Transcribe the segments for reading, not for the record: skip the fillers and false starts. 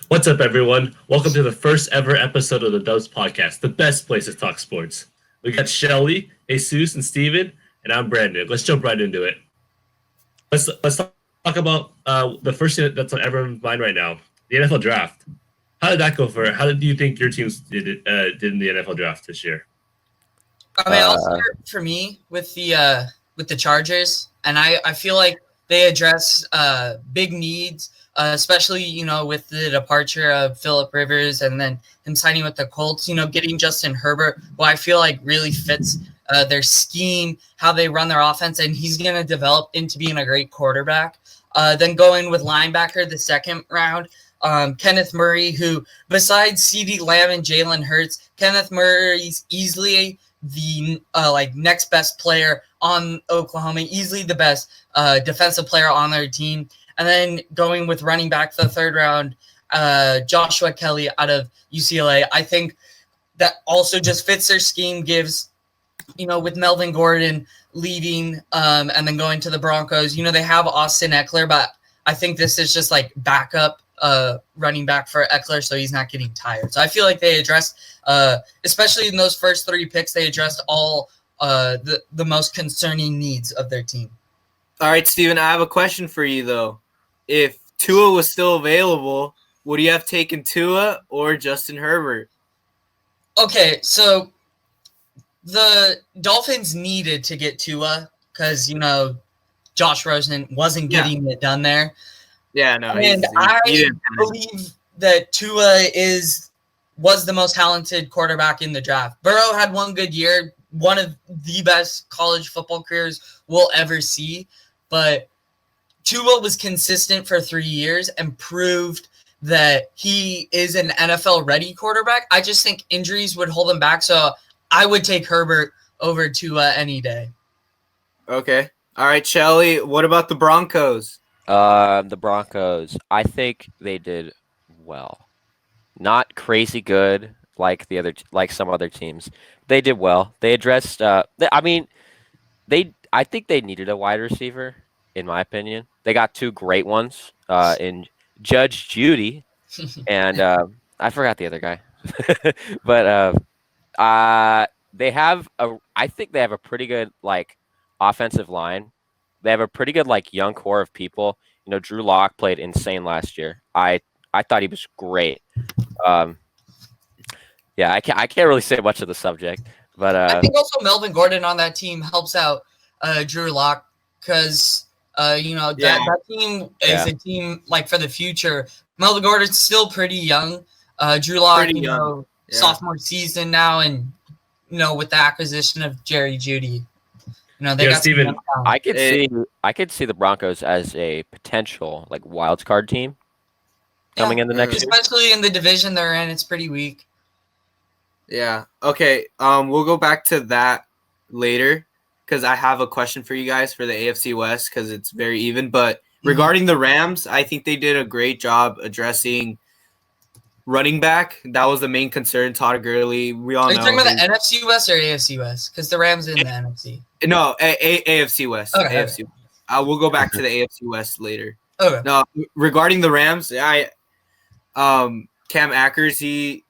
What's up, everyone? Welcome to the first ever episode of the DUBS podcast, the best place to talk sports. We got Shelly, Jesus, and Steven, and I'm Brandon. Let's jump right into it. Let's talk about the first thing that's on everyone's mind right now: the NFL draft. How did that go for? How did you think your teams did in the NFL draft this year? I'll start for me with the Chargers, and I feel like they address big needs, especially with the departure of Phillip Rivers and then him signing with the Colts. Getting Justin Herbert, who I feel like really fits their scheme, how they run their offense, and he's going to develop into being a great quarterback. Then going with linebacker the second round. Kenneth Murray, who besides CeeDee Lamb and Jalen Hurts, Kenneth Murray's easily the next best player on Oklahoma, easily the best defensive player on their team. And then going with running back the third round, Joshua Kelly out of UCLA. I think that also just fits their scheme, gives, with Melvin Gordon leaving and then going to the Broncos, they have Austin Eckler, but I think this is just like backup running back for Eckler, so he's not getting tired. So I feel like they addressed, especially in those first three picks, they addressed all the most concerning needs of their team. All right, Steven, I have a question for you, though. If Tua was still available, would you have taken Tua or Justin Herbert? Okay, so the Dolphins needed to get Tua because, Josh Rosen wasn't getting it done there. Yeah, no. And I believe that Tua was the most talented quarterback in the draft. Burrow had one good year, one of the best college football careers we'll ever see. But Tua was consistent for 3 years and proved that he is an NFL-ready quarterback. I just think injuries would hold him back, so I would take Herbert over Tua any day. Okay. All right, Shelly, what about the Broncos? The Broncos, I think they did well. Not crazy good like some other teams. They did well. They addressed. I think they needed a wide receiver, in my opinion. They got two great ones in Judge Judy, and I forgot the other guy. But they have I think they have a pretty good offensive line. They have a pretty good young core of people. Drew Lock played insane last year. I thought he was great. Yeah, I can't really say much of the subject, but I think also Melvin Gordon on that team helps out Drew Lock because that team is a team for the future. Melvin Gordon's still pretty young. Drew Lock, sophomore season now, and with the acquisition of Jerry Jeudy. They got Steven, I could see the Broncos as a potential wild card team coming in the next year. Especially in the division they're in, it's pretty weak. Yeah. Okay. We'll go back to that later because I have a question for you guys for the AFC West because it's very even. But regarding the Rams, I think they did a great job addressing running back. That was the main concern. Todd Gurley. We all know. Are you talking about the NFC West or AFC West? Because the Rams in the NFC. No, AFC West. Okay, AFC. Okay. We'll go back to the AFC West later. Okay. No, regarding the Rams, Cam Akers, he's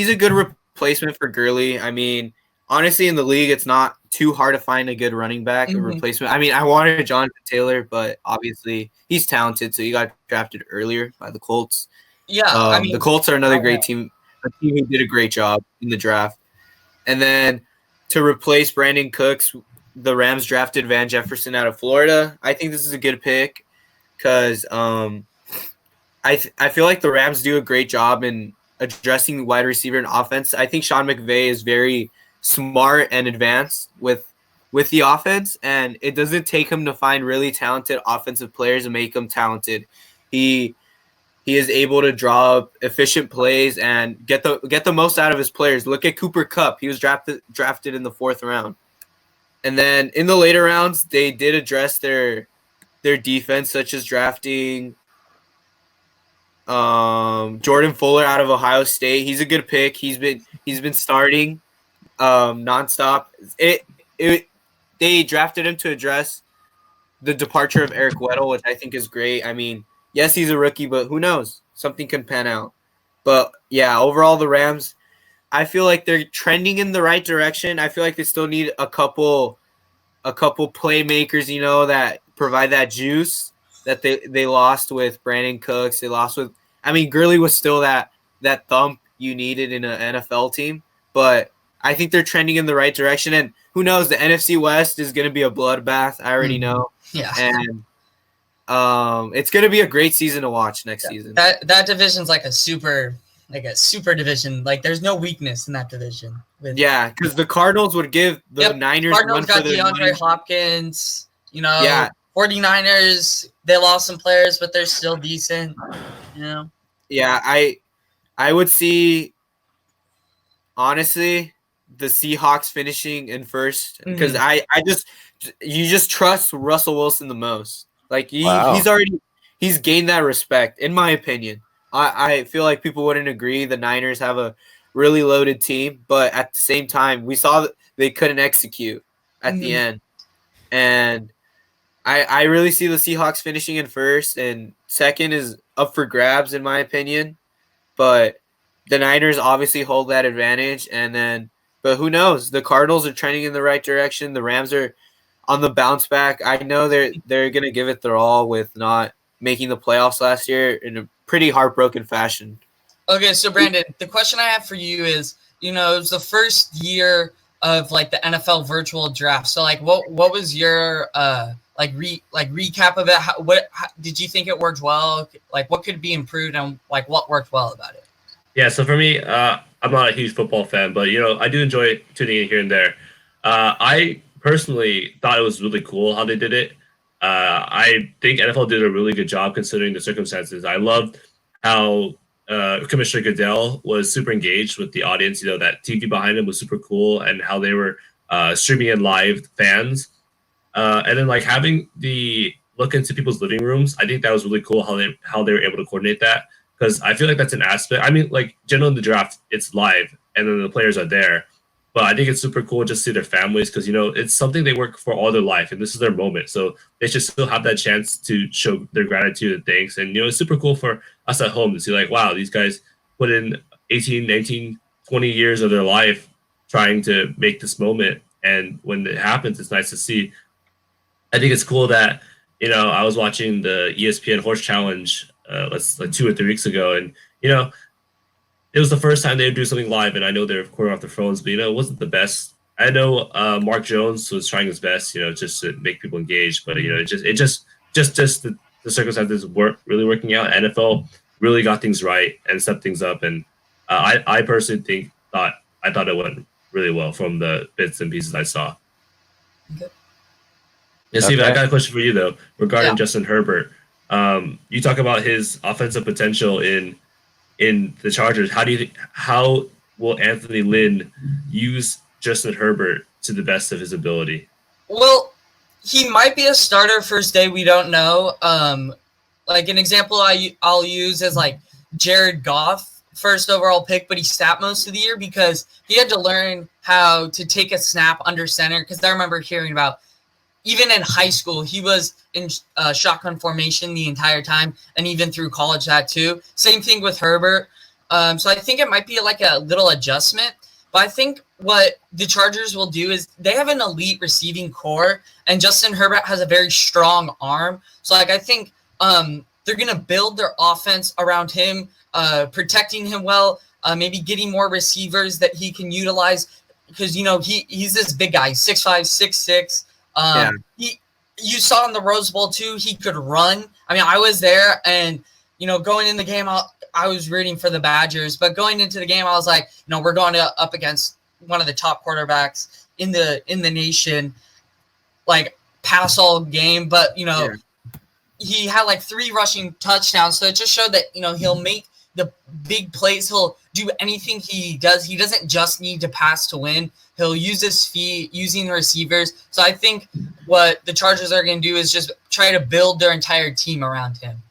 a good replacement for Gurley. I mean, honestly, in the league, it's not too hard to find a good running back replacement. I mean, I wanted Jonathan Taylor, but obviously he's talented, so he got drafted earlier by the Colts. Yeah, the Colts are another great team. A team who did a great job in the draft. And then to replace Brandon Cooks, the Rams drafted Van Jefferson out of Florida. I think this is a good pick because I feel like the Rams do a great job in addressing wide receiver and offense. I think Sean McVay is very smart and advanced with the offense, and it doesn't take him to find really talented offensive players and make them talented. He is able to draw up efficient plays and get the most out of his players. Look at Cooper Kupp. He was drafted in the 4th round. And then in the later rounds, they did address their defense, such as drafting Jordan Fuller out of Ohio State. He's a good pick. He's been starting nonstop. They drafted him to address the departure of Eric Weddle, which I think is great. I mean, Yes, he's a rookie, but who knows? Something can pan out. But yeah, overall the Rams, I feel like they're trending in the right direction. I feel like they still need a couple playmakers, that provide that juice that they lost with Brandon Cooks. They lost with, Gurley was still that thump you needed in an NFL team, but I think they're trending in the right direction. And who knows, the NFC West is going to be a bloodbath. I already know. Yeah. And it's going to be a great season to watch next season. That division's like a super division. Like there's no weakness in that division. Yeah, because the Cardinals would give the Niners Cardinals got DeAndre Hopkins. 49ers, they lost some players, but they're still decent. Yeah, I would see, honestly, the Seahawks finishing in first because you just trust Russell Wilson the most. Like he's gained that respect, in my opinion. I feel like people wouldn't agree. The Niners have a really loaded team, but at the same time, we saw that they couldn't execute at the end. And I really see the Seahawks finishing in first, and second is up for grabs, in my opinion. But the Niners obviously hold that advantage. But who knows? The Cardinals are trending in the right direction. The Rams are on the bounce back. I know they're going to give it their all with not making the playoffs last year in a pretty heartbroken fashion. Okay, so Brandon, the question I have for you is, it was the first year of like the NFL virtual draft. So like, what was your recap of it? How did you think it worked well? Like, what could be improved, and like what worked well about it? Yeah, so for me, I'm not a huge football fan, but I do enjoy tuning in here and there. I personally thought it was really cool how they did it. I think NFL did a really good job considering the circumstances. I loved how Commissioner Goodell was super engaged with the audience. That TV behind him was super cool, and how they were streaming in live fans. And then like having the look into people's living rooms, I think that was really cool how they were able to coordinate that, because I feel like that's an aspect. Like generally in the draft, it's live and then the players are there. But I think it's super cool just to see their families, because it's something they work for all their life, and this is their moment. So they should still have that chance to show their gratitude and thanks. And it's super cool for us at home to see like, wow, these guys put in 18, 19, 20 years of their life trying to make this moment. And when it happens, it's nice to see. I think it's cool that I was watching the ESPN Horse Challenge like 2 or 3 weeks ago, and it was the first time they would do something live, and I know they're recording off their phones, but it wasn't the best. I know Mark Jones was trying his best, just to make people engaged, but it just the circumstances weren't really working out. NFL really got things right and set things up, and I personally thought it went really well from the bits and pieces I saw. Okay. Yeah, Steven, I got a question for you though regarding Justin Herbert. You talk about his offensive potential in the Chargers. How will Anthony Lynn use Justin Herbert to the best of his ability? Well, he might be a starter first day. We don't know. Like an example I'll use is like Jared Goff, first overall pick, but he sat most of the year because he had to learn how to take a snap under center. Because I remember hearing about, even in high school, he was in shotgun formation the entire time, and even through college that too. Same thing with Herbert. So I think it might be like a little adjustment. But I think what the Chargers will do is they have an elite receiving core, and Justin Herbert has a very strong arm. So like I think they're going to build their offense around him, protecting him well, maybe getting more receivers that he can utilize, because he's this big guy, 6'5", 6'6". You saw in the Rose Bowl too, he could run. I was there, and going in the game, I was rooting for the Badgers, but going into the game, I was like, we're going up against one of the top quarterbacks in the nation, like pass all game. But he had like 3 rushing touchdowns, so it just showed that he'll make the big plays. He'll do anything he does. He doesn't just need to pass to win. He'll use his feet, using the receivers. So I think what the Chargers are going to do is just try to build their entire team around him.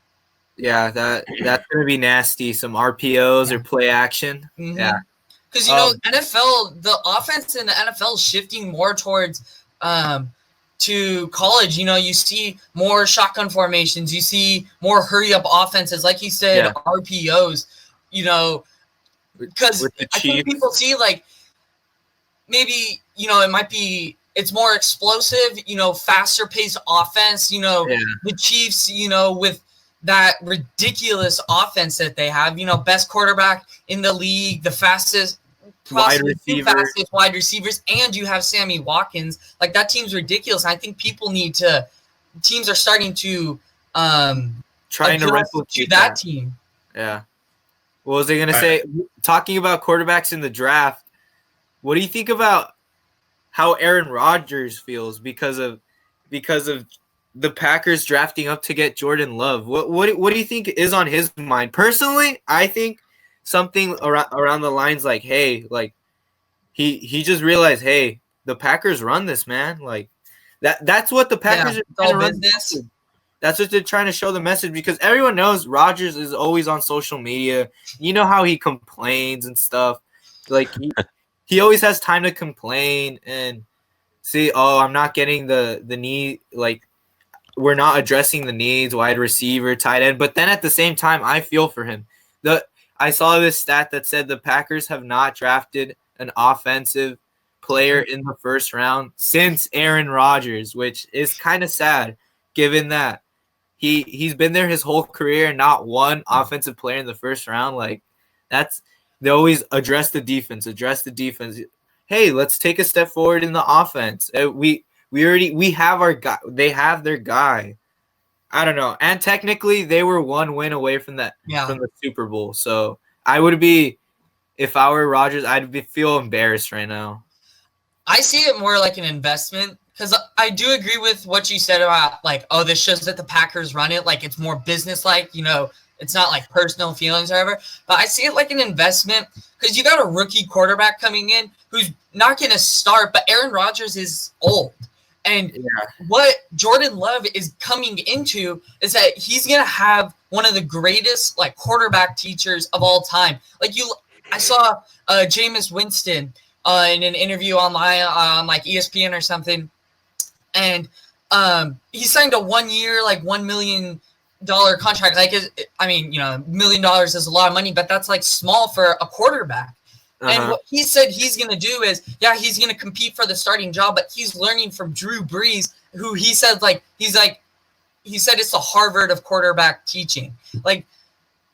Yeah, that's going to be nasty. Some RPOs or play action. Mm-hmm. Yeah. Because, NFL, the offense in the NFL is shifting more towards to college, you see more shotgun formations, you see more hurry up offenses, like you said, RPOs, because With the I think Chiefs. people see like maybe, it's more explosive, faster paced offense, the Chiefs, with that ridiculous offense that they have, best quarterback in the league, the fastest Wide possibly two receiver. fastest wide receivers, and you have Sammy Watkins. Like, that team's ridiculous. I think teams are starting to Trying to adjust replicate to that team. Yeah. What was I going to say? Talking about quarterbacks in the draft, what do you think about how Aaron Rodgers feels because of the Packers drafting up to get Jordan Love? What do you think is on his mind? Personally, I think something around the lines like, hey, like he just realized, hey, the Packers run this, man. Like that's what the Packers are trying to run. Business. That's what they're trying to show the message, because everyone knows Rodgers is always on social media. You know how he complains and stuff. Like he always has time to complain and see, I'm not getting the need, like we're not addressing the needs, wide receiver, tight end. But then at the same time, I feel for him. I saw this stat that said the Packers have not drafted an offensive player in the first round since Aaron Rodgers, which is kind of sad given that he's been there his whole career and not one offensive player in the first round. Like, they always address the defense. Hey, let's take a step forward in the offense. We have our guy. They have their guy. I don't know. And technically, they were one win away from that from the Super Bowl. So I would be, if I were Rodgers, feel embarrassed right now. I see it more like an investment, because I do agree with what you said about, like, this shows that the Packers run it. Like, it's more business-like, it's not like personal feelings or whatever. But I see it like an investment, because you got a rookie quarterback coming in who's not going to start, but Aaron Rodgers is old. And what Jordan Love is coming into is that he's going to have one of the greatest, like, quarterback teachers of all time. Like, I saw Jameis Winston in an interview online on like ESPN or something, and he signed a 1 year, like $1 million contract. Like, $1 million is a lot of money, but that's like small for a quarterback. And what he said he's going to do is, he's going to compete for the starting job, but he's learning from Drew Brees, who he said it's the Harvard of quarterback teaching. Like,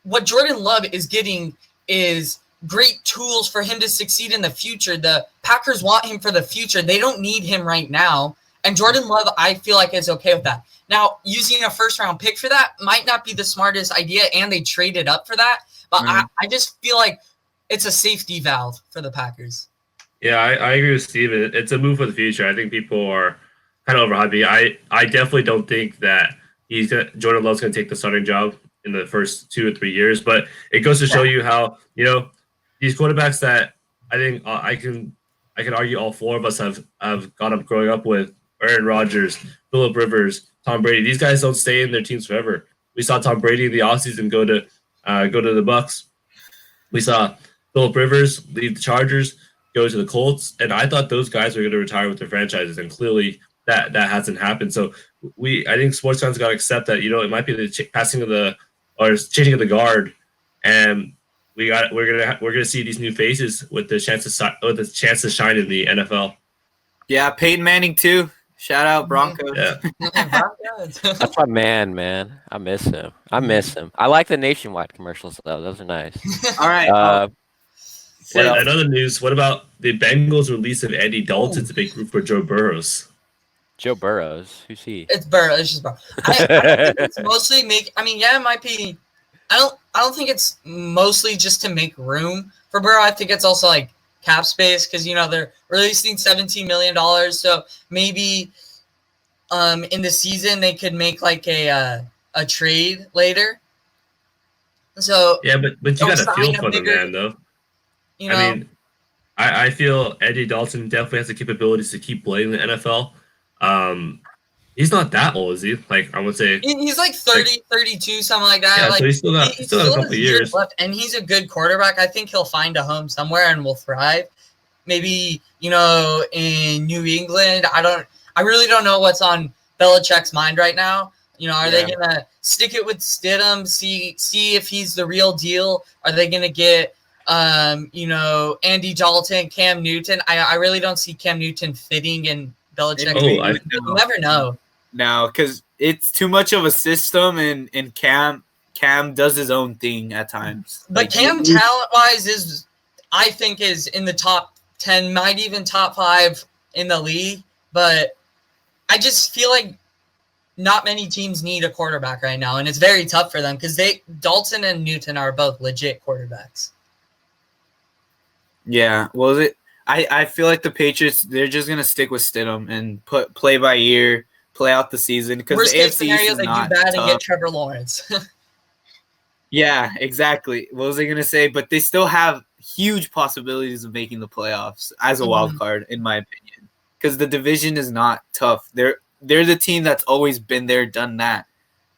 what Jordan Love is getting is great tools for him to succeed in the future. The Packers want him for the future. They don't need him right now. And Jordan Love, I feel like, is okay with that. Now, using a first-round pick for that might not be the smartest idea, and they traded up for that. But I just feel like it's a safety valve for the Packers. Yeah, I agree with Steven. It's a move for the future. I think people are kind of overhyping. I definitely don't think that Jordan Love's going to take the starting job in the first 2 or 3 years. But it goes to show you how, these quarterbacks that I think I can argue all four of us have got up growing up with: Aaron Rodgers, Phillip Rivers, Tom Brady. These guys don't stay in their teams forever. We saw Tom Brady in the offseason go to the Bucs. We saw Phillip Rivers leave the Chargers, go to the Colts, and I thought those guys were going to retire with their franchises, and clearly that hasn't happened. So I think sports fans got to accept that it might be the changing of the guard, and we're gonna see these new faces with the chance to shine in the NFL. Yeah, Peyton Manning too. Shout out Broncos. Yeah. That's my man. I miss him. I like the Nationwide commercials though. Those are nice. All right. In other news, what about the Bengals' release of Andy Dalton to make room for Joe Burrows? Joe Burrows? Who's he? It's Burrows. It's just Burrows. I don't think it's mostly it might be. I don't think it's mostly just to make room for Burrow. I think it's also like cap space, because they're releasing $17 million. So maybe in the season they could make like a trade later. So yeah, but you got to feel for the man though. I feel Andy Dalton definitely has the capabilities to keep playing in the NFL. He's not that old, is he? Like, I would say he's like 30, 32, something like that. Yeah, like, so he's still got a couple of years left, and he's a good quarterback. I think he'll find a home somewhere and will thrive. Maybe in New England. I I really don't know what's on Belichick's mind right now. Are they Yeah. gonna stick it with Stidham, see if he's the real deal? Are they gonna get Andy Dalton, Cam Newton? I really don't see Cam Newton fitting in Belichick's. You never know. No, because it's too much of a system, and Cam does his own thing at times. But Cam, talent-wise, I think is in the top 10, might even top 5 in the league. But I just feel like not many teams need a quarterback right now, and it's very tough for them because Dalton and Newton are both legit quarterbacks. Yeah, well, I feel like the Patriots, they're just gonna stick with Stidham and play by ear, play out the season, because the AFC scenario, is they not do bad tough. and get Trevor Lawrence. Yeah, exactly. What was I gonna say? But they still have huge possibilities of making the playoffs as a wild card, in my opinion, because the division is not tough. They're the team that's always been there, done that.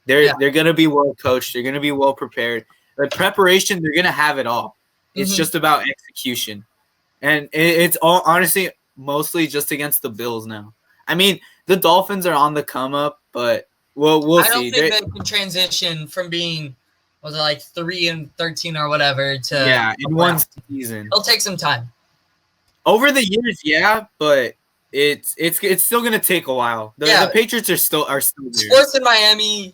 They're gonna be well coached. They're gonna be well prepared. The preparation, they're gonna have it all. It's just about execution, and it's all honestly mostly just against the Bills now. I mean, the Dolphins are on the come up, but we'll see. I don't think they can transition from being 3-13 or whatever to in one season. It'll take some time. Over the years, yeah, but it's still gonna take a while. The Patriots are still there. Sports in Miami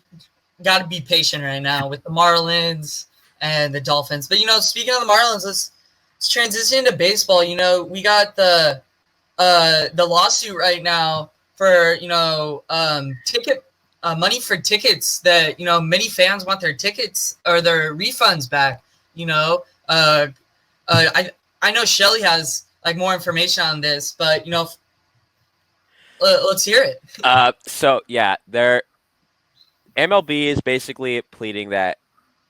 got to be patient right now with the Marlins and the Dolphins. But speaking of the Marlins, let's transition to baseball. We got the lawsuit right now for ticket money for tickets that many fans want their tickets or their refunds back. I know Shelly has more information on this, but let's hear it. So yeah, MLB is basically pleading that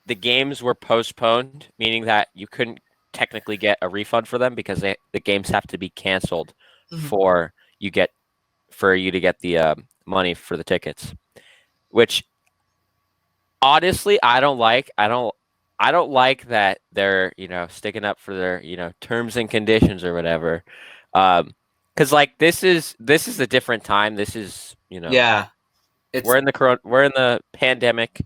the games were postponed, meaning that you couldn't technically get a refund for them because the games have to be canceled for you to get the money for the tickets. Which honestly, I don't like. I don't like that they're sticking up for their terms and conditions or whatever. Because this is a different time. This is we're in the pandemic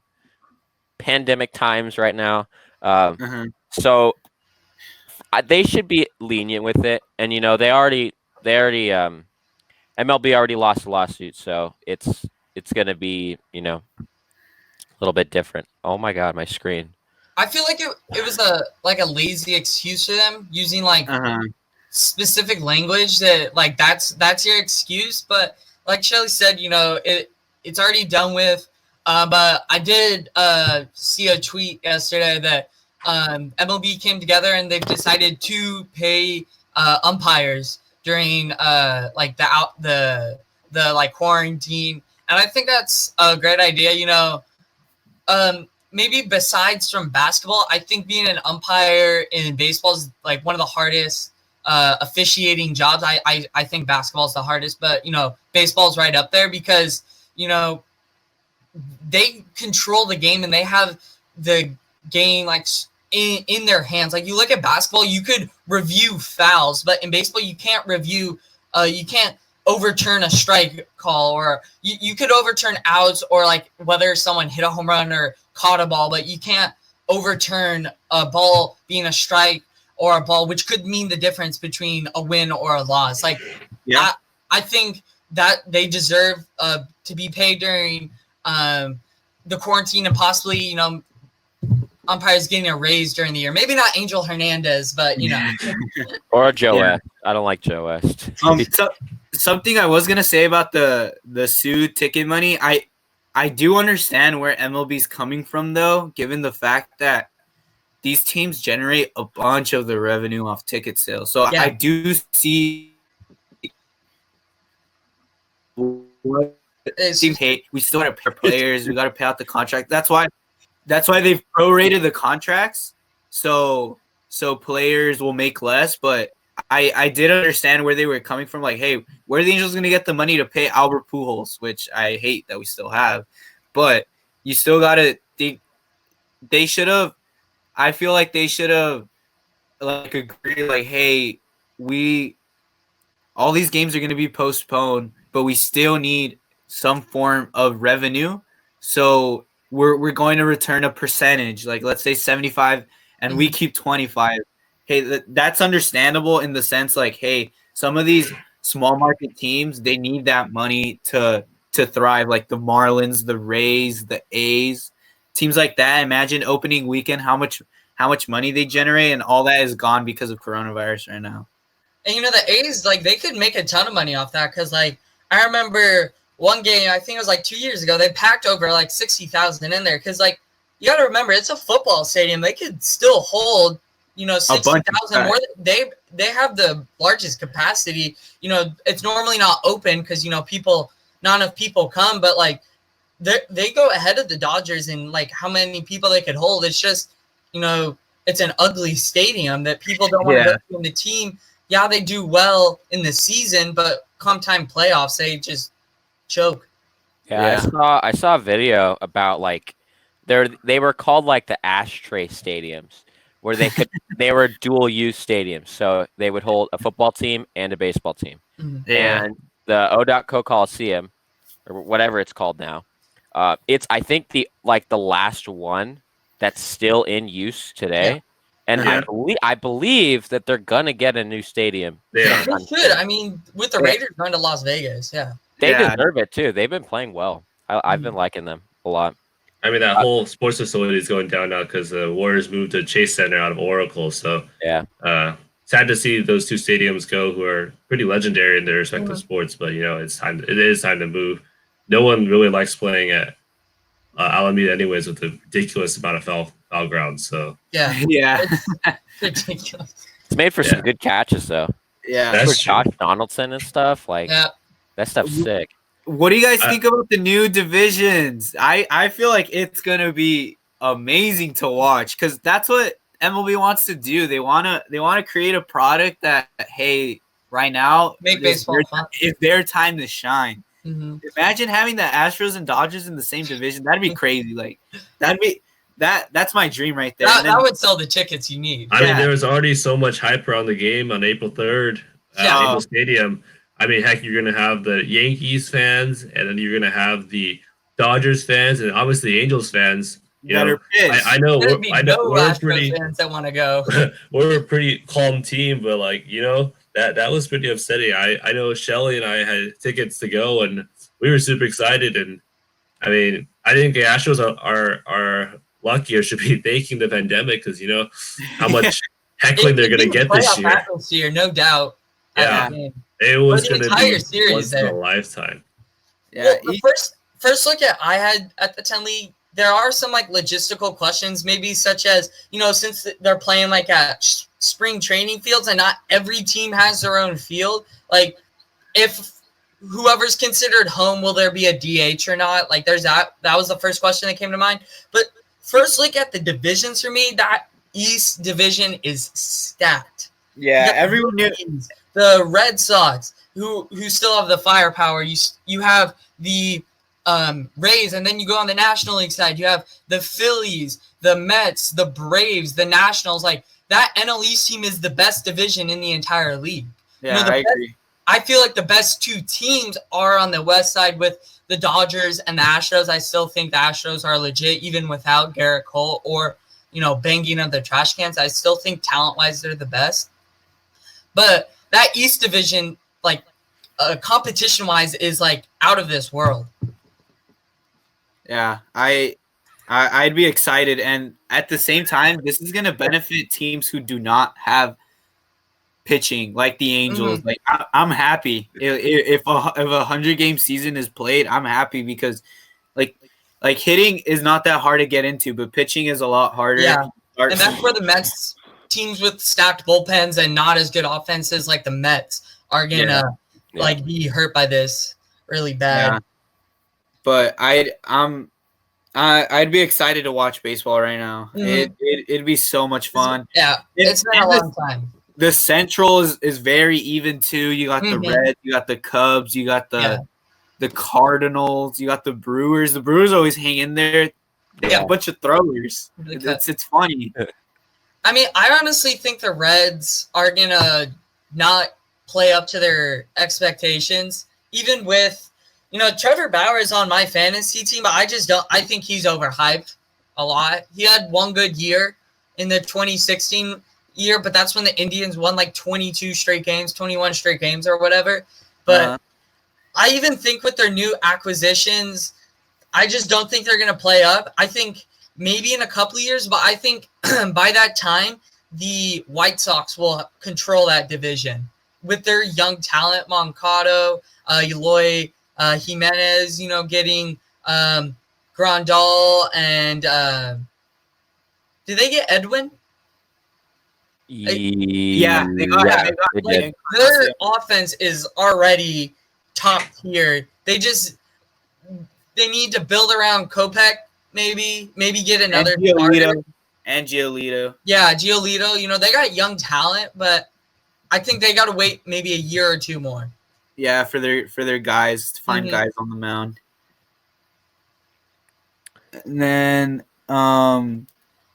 times right now. So they should be lenient with it, and they already MLB already lost a lawsuit, so it's gonna be a little bit different. Oh my god, my screen. I feel like it was a lazy excuse for them using specific language that that's your excuse. But like Shelly said, it's already done with. But I did see a tweet yesterday that MLB came together and they've decided to pay umpires during the quarantine, and I think that's a great idea. Maybe besides from basketball, I think being an umpire in baseball is one of the hardest officiating jobs. I think basketball is the hardest, but baseball's right up there because they control the game and they have the game in their hands. You look at basketball, you could review fouls, but in baseball you can't review. You can't overturn a strike call, or you could overturn outs or whether someone hit a home run or caught a ball, but you can't overturn a ball being a strike or a ball, which could mean the difference between a win or a loss. I think that they deserve to be paid during the quarantine, and possibly umpires getting a raise during the year. Maybe not Angel Hernandez, but or Joe West. I don't like Joe West. Something I was gonna say about the sued ticket money, I do understand where MLB's coming from, though, given the fact that these teams generate a bunch of the revenue off ticket sales. So I do see what team hate. We still got to pay players. We got to pay out the contract. That's why they've prorated the contracts, so players will make less. But I did understand where they were coming from. Hey, where are the Angels going to get the money to pay Albert Pujols, which I hate that we still have. But you still got to they should have. I feel like they should have agreed. Hey, all these games are going to be postponed. but we still need some form of revenue. So we're going to return a percentage, like let's say 75, and we keep 25. Hey, that's understandable in the sense like, hey, some of these small market teams, they need that money to thrive, like the Marlins, the Rays, the A's, teams like that. Imagine opening weekend, how much money they generate, and all that is gone because of coronavirus right now. And the A's, like, they could make a ton of money off that because, like, I remember one game, I think it was like 2 years ago, they packed over like 60,000 in there because, like, you got to remember, it's a football stadium. They could still hold, 60,000 more. They have the largest capacity. It's normally not open because, not enough people come, but, like, they go ahead of the Dodgers in, like, how many people they could hold. It's just, it's an ugly stadium that people don't want to go to. And the team, they do well in the season, but come time playoffs, they just choke. Yeah. I saw a video about, like, they were called, like, the ashtray stadiums, where they were dual use stadiums, so they would hold a football team and a baseball team. And the O.Co Coliseum, or whatever it's called now, it's, I think, the last one that's still in use today. And I believe that they're gonna get a new stadium. Yeah, they should. I mean, with the Raiders going to Las Vegas, they deserve it too. They've been playing well. I've been liking them a lot. I mean, that whole sports facility is going down now because the Warriors moved to Chase Center out of Oracle. So sad to see those two stadiums go, who are pretty legendary in their respective sports. But it is time to move. No one really likes playing at Alameda, anyways, with the ridiculous amount of foul ground. So it's ridiculous. It's made for some good catches, though. Yeah, that's for Josh Donaldson and stuff. Like that stuff's sick. What do you guys think about the new divisions? I feel like it's gonna be amazing to watch because that's what MLB wants to do. They wanna create a product that, hey, right now make baseball fun. It's their time to shine. Imagine having the Astros and Dodgers in the same division. That'd be crazy. Like that's my dream right there. That would sell the tickets you need. I mean, there was already so much hype around the game on April 3rd at April Stadium. I mean, heck, you're going to have the Yankees fans, and then you're going to have the Dodgers fans, and obviously the Angels fans. I know we're pretty fans that want to go. We're a pretty calm team, but that was pretty upsetting. I know Shelly and I had tickets to go, and we were super excited. And I mean, I think the Astros are lucky or should be thanking the pandemic because how much heckling they're going to get this year. No doubt. Yeah. It was going to be once in a lifetime. Yeah. Well, the first look I had at the 10 league, there are some logistical questions, maybe such as, since they're playing at spring training fields and not every team has their own field, if whoever's considered home, will there be a DH or not? There's that was the first question that came to mind. But first look at the divisions for me, that East division is stacked. Yeah, everyone knew. The Red Sox, who still have the firepower. You have the Rays, and then you go on the National League side. You have the Phillies, the Mets, the Braves, the Nationals. That NL East team is the best division in the entire league. Yeah, I agree. I feel like the best two teams are on the West side with the Dodgers and the Astros. I still think the Astros are legit, even without Garrett Cole or banging of their trash cans. I still think talent-wise they're the best. But that East division, competition-wise, is out of this world. Yeah, I'd be excited, and at the same time, this is going to benefit teams who do not have pitching, like the Angels. I'm happy if a 100-game season is played. I'm happy because, hitting is not that hard to get into, but pitching is a lot harder. Yeah, and that's where the Mets. Teams with stacked bullpens and not as good offenses like the Mets are gonna be hurt by this really bad. Yeah. But I'd be excited to watch baseball right now. It'd be so much fun. It's been a long time. The Central is very even too. You got the Reds, you got the Cubs, you got the Cardinals, you got the Brewers. The Brewers always hang in there. They got a bunch of throwers. It's funny. I mean, I honestly think the Reds are going to not play up to their expectations. even with, Trevor Bauer is on my fantasy team, but I think he's overhyped a lot. He had one good year in the 2016 year, but that's when the Indians won like 22 straight games, 21 straight games or whatever. But I even think with their new acquisitions, I just don't think they're going to play up. I think maybe in a couple of years, but I think by that time, the White Sox will control that division with their young talent, Moncado, Eloy Jimenez, getting Grandal and did they get Edwin? Yeah, they got they did. Their offense is already top tier. They need to build around Kopech, maybe get another starter. And Giolito. Yeah, Giolito. They got young talent, but I think they got to wait maybe a year or two more. Yeah, for their guys to find guys on the mound. And then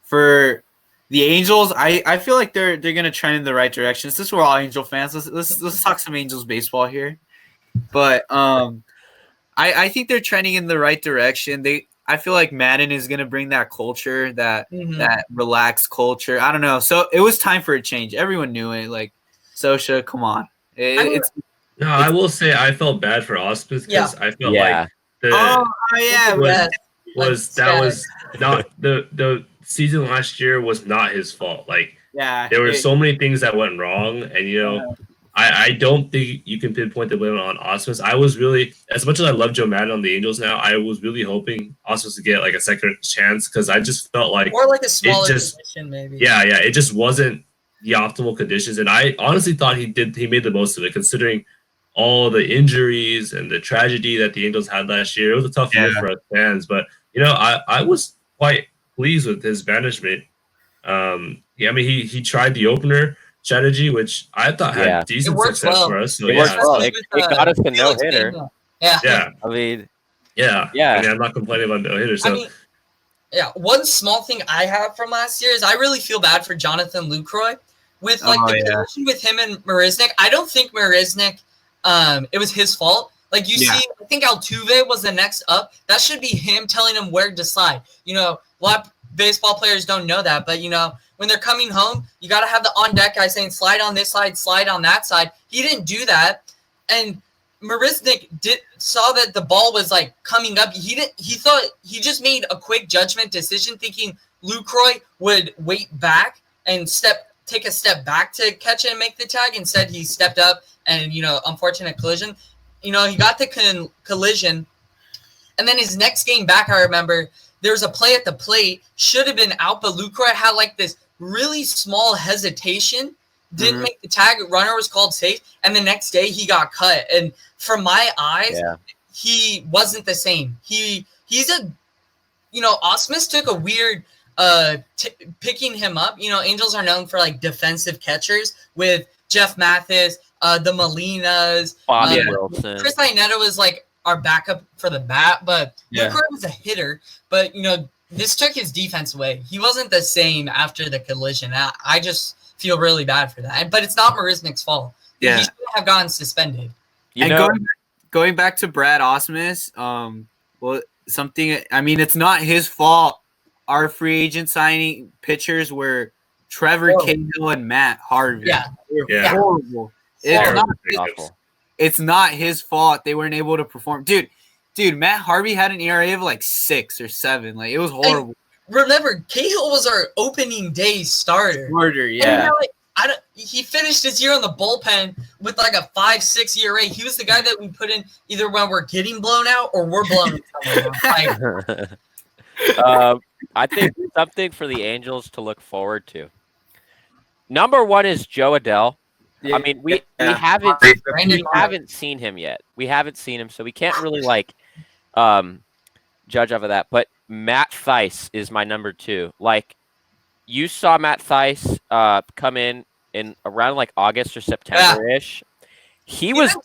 for the Angels, I feel like they're gonna trend in the right direction. Since we're all Angel fans, let's talk some Angels baseball here. But I think they're trending in the right direction. I feel like Madden is gonna bring that culture, that relaxed culture. I don't know. So it was time for a change. Everyone knew it. Like Sosha, come on. I will say I felt bad for Auspice because I felt like was not the season last year was not his fault. Like there were so many things that went wrong, and I don't think you can pinpoint the blame on Auspice. I was really, as much as I love Joe Madden on the Angels now, I was really hoping Auspice to get like a second chance because I just felt like or like a smaller position maybe. Yeah, it just wasn't the optimal conditions, and I honestly thought he made the most of it considering all the injuries and the tragedy that the Angels had last year. It was a tough year for us fans, but I was quite pleased with his management. He tried the opener strategy, which I thought had decent success for us. So it worked well. It got us a no-hitter. Yeah. I mean, I'm not complaining about no-hitter. So. One small thing I have from last year is I really feel bad for Jonathan Lucroy with the connection with him and Marisnik. I don't think Marisnik, it was his fault. Like see, I think Altuve was the next up. That should be him telling him where to slide. A lot of baseball players don't know that, but when they're coming home, you got to have the on deck guy saying slide on this side, slide on that side. He didn't do that, and Marisnik saw that the ball was like coming up. He thought he just made a quick judgment decision, thinking Lucroy would wait back and take a step back to catch it and make the tag. Instead, he stepped up and unfortunate collision. He got the collision, and then his next game back, I remember there was a play at the plate, should have been out, but Lucroy had like this really small hesitation, didn't make the tag, runner was called safe, and the next day he got cut. And from my eyes, he wasn't the same. He's Ausmus took a weird picking him up. Angels are known for like defensive catchers with Jeff Mathis, the Molinas, Bobby Wilson. Chris Iannetta was like our backup for the bat, but Lucroy was a hitter. But this took his defense away. He wasn't the same after the collision. I just feel really bad for that. But it's not Marisnik's fault. Yeah. He should have gotten suspended. Going back to Brad Ausmus, it's not his fault. Our free agent signing pitchers were Trevor Cahill and Matt Harvey. Yeah. Horrible. It's not his fault they weren't able to perform. Dude, Matt Harvey had an ERA of like 6 or 7. Like, it was horrible. And remember, Cahill was our opening day starter. He finished his year on the bullpen with like a 5.6 ERA. He was the guy that we put in either when we're getting blown out or we're blown out. I think something for the Angels to look forward to. Number one is Joe Adell. I mean, we haven't seen him yet. We haven't seen him, so we can't really judge off of that. But Matt Thaiss is my number 2. Like, you saw Matt Thaiss come in around like August or September-ish. He was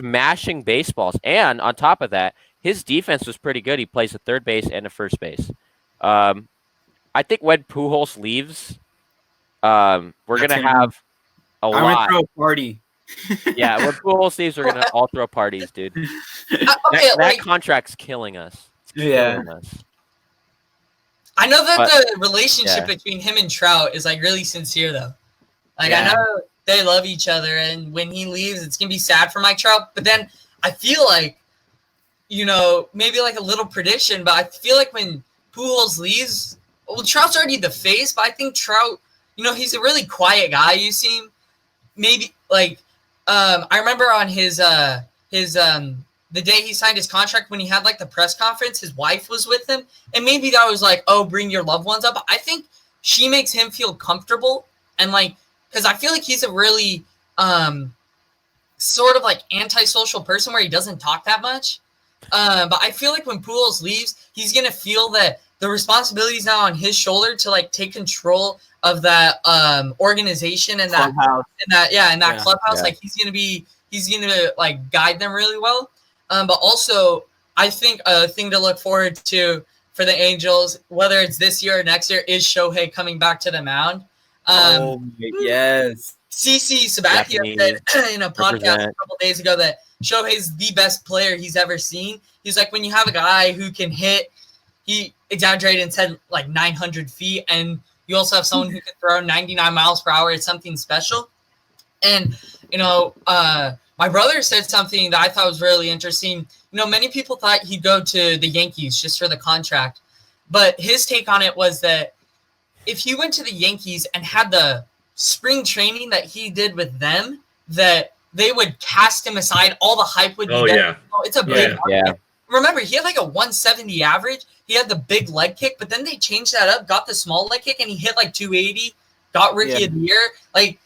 mashing baseballs, and on top of that, his defense was pretty good. He plays at third base and at first base. I think when Pujols leaves, we're gonna have a lot. I'm gonna throw a party. Yeah, when Pujols leaves, we're gonna all throw parties, dude. Okay, That like contract's killing us. It's Yeah. killing us. I know that But- the relationship yeah. between him and Trout is like really sincere though. Like Yeah. I know they love each other, and when he leaves, it's gonna be sad for Mike Trout. But then I feel like, maybe like a little prediction, but I feel like when Pujols leaves, well, Trout's already the face, but I think Trout, he's a really quiet guy. You seem maybe like, I remember on his the day he signed his contract, when he had like the press conference, his wife was with him, and maybe that was like, oh, bring your loved ones up. I think she makes him feel comfortable, and like, because I feel like he's a really sort of like antisocial person where he doesn't talk that much. But I feel like when Pujols leaves, he's gonna feel that the responsibility is now on his shoulder to like take control of that organization and Clubhouse. that clubhouse. Yeah. Like he's gonna like guide them really well. But also I think a thing to look forward to for the Angels, whether it's this year or next year, is Shohei coming back to the mound. Yes. CC Sabathia said in a podcast a couple days ago that Shohei's the best player he's ever seen. He's like, when you have a guy who can hit, he exaggerated and said like 900 feet, and you also have someone who can throw 99 miles per hour, it's something special. And, my brother said something that I thought was really interesting. Many people thought he'd go to the Yankees just for the contract, but his take on it was that if he went to the Yankees and had the spring training that he did with them, that they would cast him aside. All the hype would be there. Yeah. It's a big market. Yeah. Remember, he had like a 170 average. He had the big leg kick, but then they changed that up, got the small leg kick, and he hit like 280, got Rookie of the Year. Like,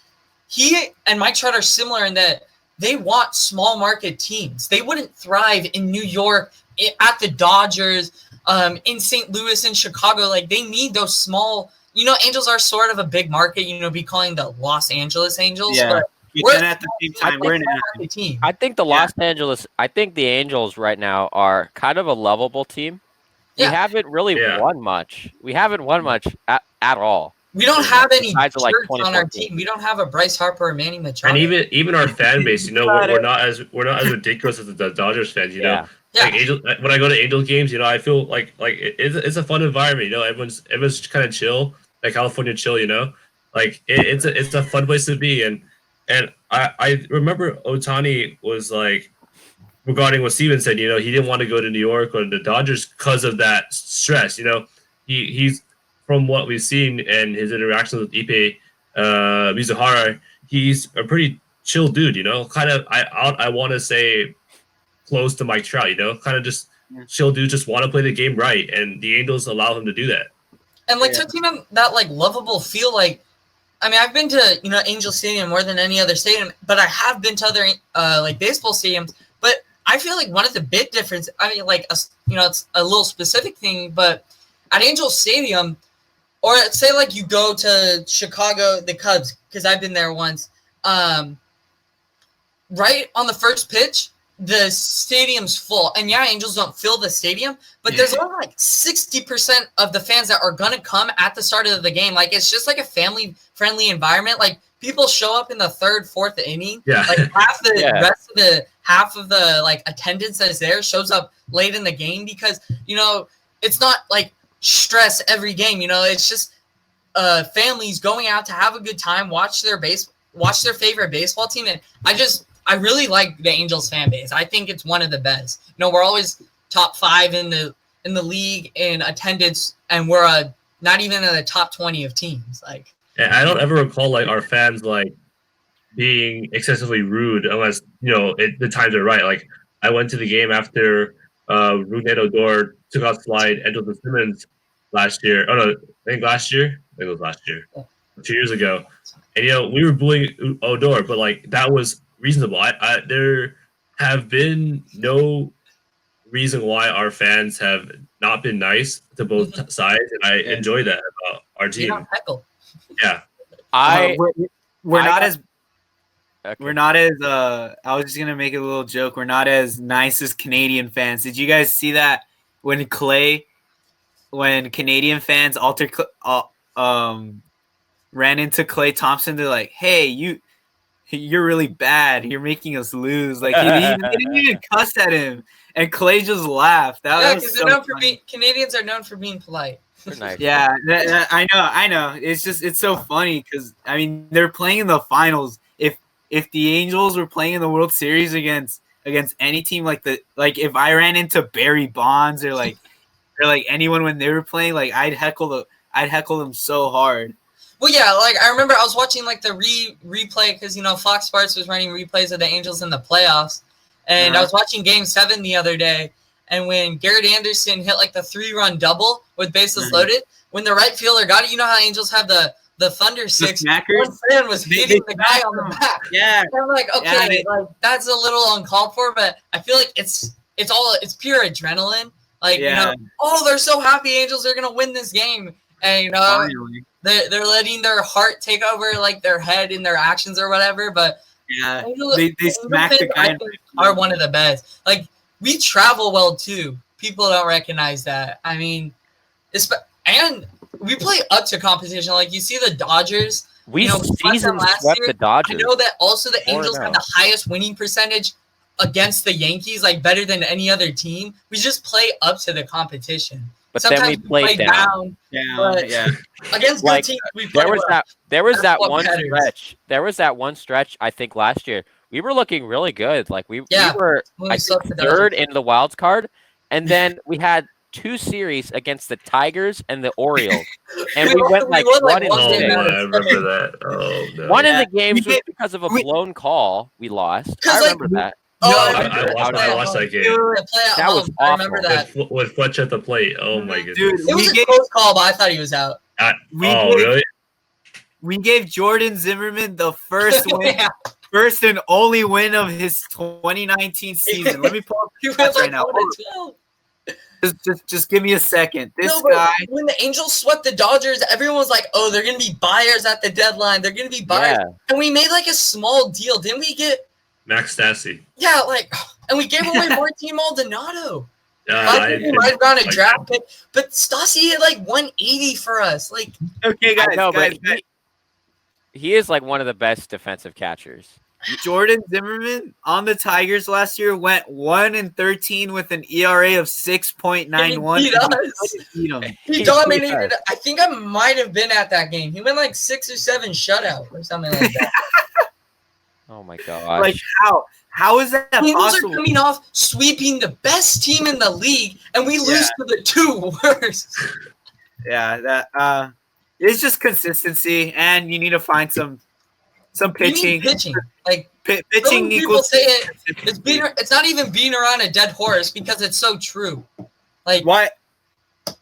he and Mike Trout are similar in that they want small market teams. They wouldn't thrive in New York, at the Dodgers, in St. Louis, in Chicago. Like, they need those small, Angels are sort of a big market, be calling the Los Angeles Angels. Yeah. But then at the same time, we're in a team. I think the Angels right now are kind of a lovable team. We haven't really won much. We haven't won much at all. We don't have any Besides, like, jerks on our team. We don't have a Bryce Harper or Manny Machado. And even our fan base, we're not as ridiculous as the Dodgers fans. Yeah. Like when I go to Angels games, I feel like it's a fun environment. Everyone's kind of chill, like California chill. Like it's a fun place to be. And I remember Ohtani was like, regarding what Steven said, he didn't want to go to New York or the Dodgers because of that stress. He's from what we've seen and his interactions with Ippei Mizuhara, he's a pretty chill dude. Kind of I want to say close to Mike Trout. Kind of just chill dude, just want to play the game right, and the Angels allow him to do that. And like to team him that like lovable feel. Like, I mean, I've been to Angel Stadium more than any other stadium, but I have been to other like baseball stadiums. But I feel like one of the big difference. I mean, like it's a little specific thing, but at Angel Stadium, or let's say like you go to Chicago, the Cubs, because I've been there once. Right on the first pitch, the stadium's full, and Angels don't fill the stadium, but there's only like 60% of the fans that are gonna come at the start of the game. Like, it's just like a family-friendly environment. Like, people show up in the third, fourth inning. Yeah. Like half of the like attendance that is there shows up late in the game because it's not like stress every game. It's just families going out to have a good time, watch their favorite baseball team, and I really like the Angels fan base. I think it's one of the best. We're always top 5 in the league in attendance, and we're not even in the top 20 of teams. Like, and I don't ever recall like our fans like being excessively rude unless the times are right. Like, I went to the game after Rougned Odor took out slide Andrelton Simmons last year. Oh no, I think it was last year, 2 years ago. And we were booing Odor, but like that was reasonable. There have been no reason why our fans have not been nice to both sides, and I enjoy that about our team. Yeah, we're not as I was just gonna make a little joke. We're not as nice as Canadian fans. Did you guys see that when Canadian fans ran into Klay Thompson? They're like, "Hey, you're really bad. You're making us lose. Like he didn't even cuss at him, and Clay just laughed. That was because so they're known for funny. being Canadians are known for being polite. They're nice. Yeah, I know. It's so funny because I mean they're playing in the finals. If the Angels were playing in the World Series against any team like if I ran into Barry Bonds or anyone when they were playing, like I'd heckle them so hard. Well, yeah, like I remember I was watching like the replay because Fox Sports was running replays of the Angels in the playoffs, and I was watching Game 7 the other day, and when Garrett Anderson hit like the 3-run double with bases loaded, when the right fielder got it, you know how Angels have the Thunder Six. One fan was hitting the guy on the back. Yeah, and I'm like, okay, like that's a little uncalled for, but I feel like it's pure adrenaline. Like they're so happy Angels are gonna win this game, and they're letting their heart take over like their head in their actions or whatever. But they smack the guy. Are one of the best. Like we travel well too. People don't recognize that. I mean, and we play up to competition. Like you see the Dodgers. We season swept the Dodgers. I know that also the Angels have the highest winning percentage against the Yankees, like better than any other team. We just play up to the competition. But sometimes then we play down. Against good teams, we play there was that one stretch. There was that one stretch. I think last year we were looking really good. Like we were third in the wild card, and then we had 2 series against the Tigers and the Orioles, and we went like one in I six. remember that. Oh, no. One of the games was because of a blown call. We lost. I remember that. I watched that game. That was awful. I remember that. With Fletch at the plate. Oh my goodness. Dude, it was a close call, but I thought he was out. Really? We gave Jordan Zimmerman the first win, first and only win of his 2019 season. Let me pull up the stats right now. Just give me a second. This guy. When the Angels swept the Dodgers, everyone was like, "Oh, they're gonna be buyers at the deadline. They're gonna be buyers." Yeah. And we made like a small deal, didn't we? Get Max Stassi. Yeah, and we gave away Martin Maldonado. I think we might have gone a draft pick, but Stassi hit like 180 for us. Like, okay, guys, he is like one of the best defensive catchers. Jordan Zimmerman on the Tigers last year went 1-13 with an ERA of 6.91. He dominated. I think I might have been at that game. He went like 6 or 7 shutout or something like that. Oh my god! Like how is that possible? Are coming off sweeping the best team in the league, and we lose to the 2 worst. Yeah, that it's just consistency, and you need to find some pitching. Pitching, like pitching equals. Say it's not even beating around a dead horse because it's so true. Like what?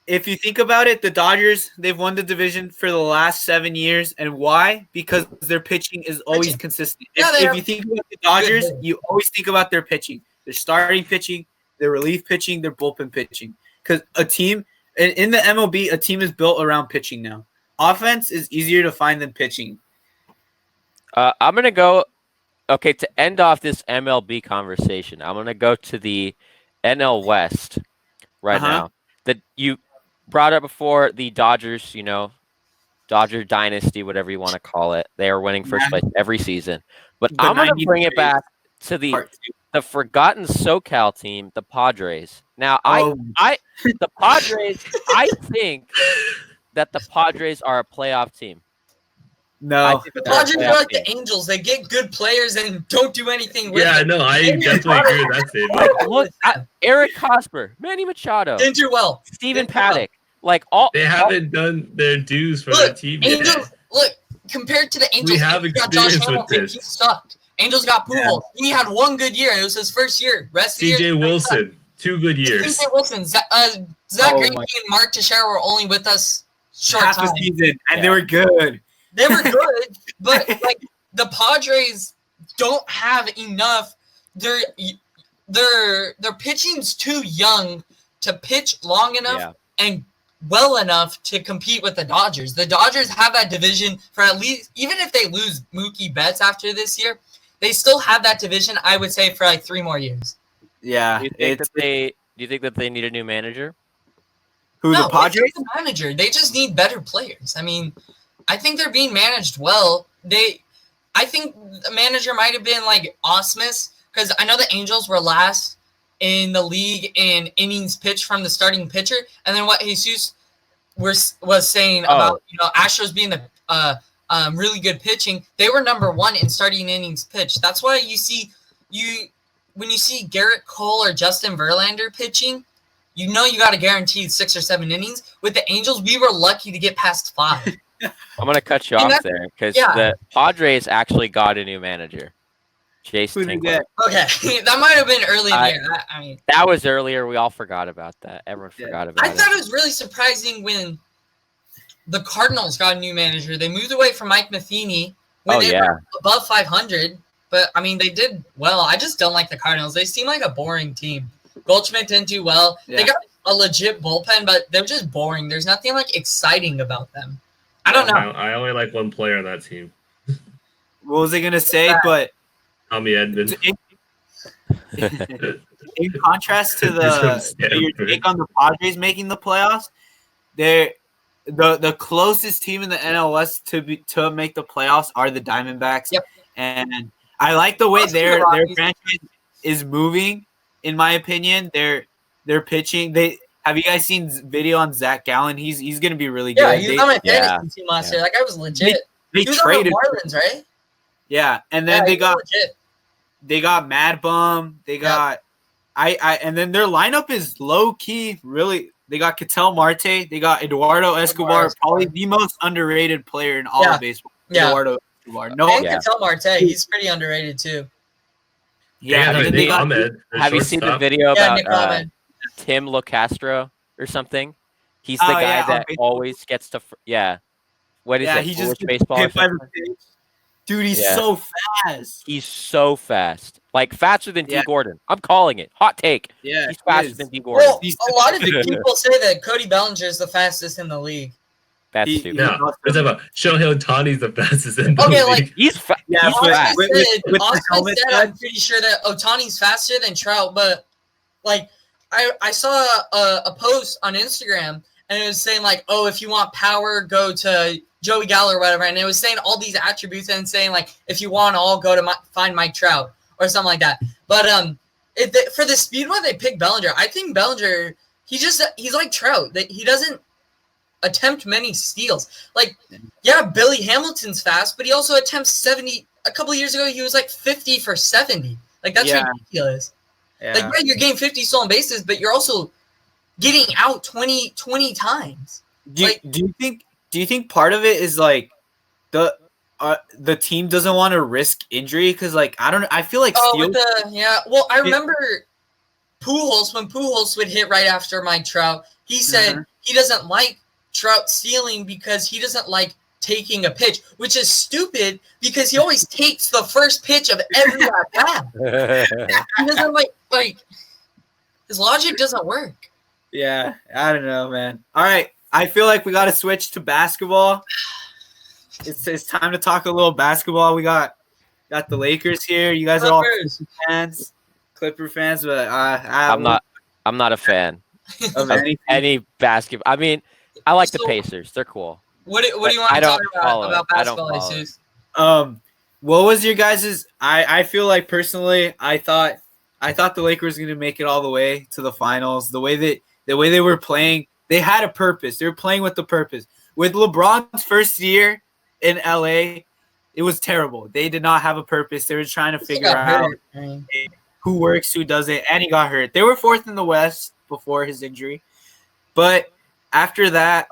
If you think about it, the Dodgers, they've won the division for the last 7 years. And why? Because their pitching is always consistent. If you think about the Dodgers, you always think about their pitching. Their starting pitching, their relief pitching, their bullpen pitching. Because a team, in the MLB, a team is built around pitching now. Offense is easier to find than pitching. I'm going to go, to end off this MLB conversation, I'm going to go to the NL West now. That you brought up before, the Dodgers, Dodger dynasty, whatever you want to call it. They are winning first place every season. But I'm going to bring it back to the forgotten SoCal team, the Padres. Now, the Padres, I think that the Padres are a playoff team. No, the Padres are like the Angels. They get good players and don't do anything with them. Yeah, no, I definitely agree with that statement. Look, Eric Hosmer, Manny Machado, didn't do well. Steven Paddock, they haven't done their dues for their team. Angels, compared to the Angels, we have experience with this. He sucked. Angels got Pujols. He had 1 good year. It was his first year. CJ Wilson, 2 good years. CJ Wilson, Zach Greinke, and Mark Teixeira were only with us half a season, and they were good. They were good, but the Padres don't have enough. Their pitching's too young to pitch long enough and well enough to compete with the Dodgers. The Dodgers have that division for at least, even if they lose Mookie Betts after this year, they still have that division, I would say, for 3 more years. Yeah. Do you think that they need a new manager? The Padres? The manager. They just need better players. I mean, I think they're being managed well. I think the manager might have been like Osmus, because I know the Angels were last in the league in innings pitched from the starting pitcher, and then what Jesus was saying about Astros being the really good pitching, they were number 1 in starting innings pitched. That's why when you see Garrett Cole or Justin Verlander pitching, you got to guarantee 6 or 7 innings. With the Angels, we were lucky to get past 5. I'm going to cut you off there because the Padres actually got a new manager, Chase Tingler. Okay, that might have been early in the year. I mean, that was earlier. We all forgot about that. Everyone forgot about it. I thought it was really surprising when the Cardinals got a new manager. They moved away from Mike Matheny when they were above 500. But, I mean, they did well. I just don't like the Cardinals. They seem like a boring team. Goldschmidt didn't do well. Yeah. They got a legit bullpen, but they're just boring. There's nothing, like, exciting about them. I don't know. I only like one player on that team. What was I going to say? But Tommy Edman. In contrast to your take on the Padres making the playoffs, they're the closest team in the NL West to make the playoffs are the Diamondbacks. Yep. And I like the way their franchise is moving. In my opinion, they're pitching. Have you guys seen video on Zach Gallen? He's going to be really good. Yeah, he was on my fantasy team last year. That guy was legit. They he was traded on the Marlins, right? Yeah, and then they got Mad Bum. They got and then their lineup is low key. Really, they got Ketel Marte. They got Eduardo Escobar, probably the most underrated player in all of baseball. Yeah. Eduardo Escobar. Ketel Marte, he's pretty underrated too. Yeah, they got Ahmed. Have you seen the video about Tim LoCastro or something? He's the guy that always gets to What is it? He just baseball. Dude, he's so fast. He's so fast. Like faster than D. Gordon. I'm calling it. Hot take. Yeah, he's faster than D. Gordon. Well, a lot of people say that Cody Bellinger is the fastest in the league. That's stupid. No, it's about Shohei Ohtani's the fastest in the league. Like he's fast. Yeah, Austin said I'm pretty sure that Ohtani's faster than Trout, but like I saw a post on Instagram and it was saying like, oh, if you want power, go to Joey Gallo or whatever, and it was saying all these attributes and saying like, if you want all, go to find Mike Trout or something like that. But for the speed one, they picked Bellinger. I think Bellinger, he's like Trout. He doesn't attempt many steals. Like, yeah, Billy Hamilton's fast, but he also attempts 70. A couple of years ago, he was like 50 for 70. Like, that's ridiculous. Yeah. Like, right, you're getting 50 stolen bases, but you're also getting out 20 times. Do you think part of it is like the team doesn't want to risk injury? Because like I feel like well, I remember Pujols, when Pujols would hit right after Mike Trout, he said he doesn't like Trout stealing because he doesn't like taking a pitch, which is stupid because he always takes the first pitch of every at-bat. He doesn't like his logic doesn't work. Yeah, I don't know, man. All right, I feel like we got to switch to basketball. It's time to talk a little basketball. We got the Lakers here. You guys are all Clipper fans, but I'm not a fan of any basketball. I mean, I like the Pacers. They're cool. What do you want to talk about basketball, Jesus? What was your guys's? I feel like personally, I thought the Lakers were going to make it all the way to the finals. The way they were playing, they had a purpose. They were playing with the purpose. With LeBron's first year in LA, it was terrible. They did not have a purpose. They were trying to figure out who works, who doesn't, and he got hurt. They were fourth in the West before his injury. But after that,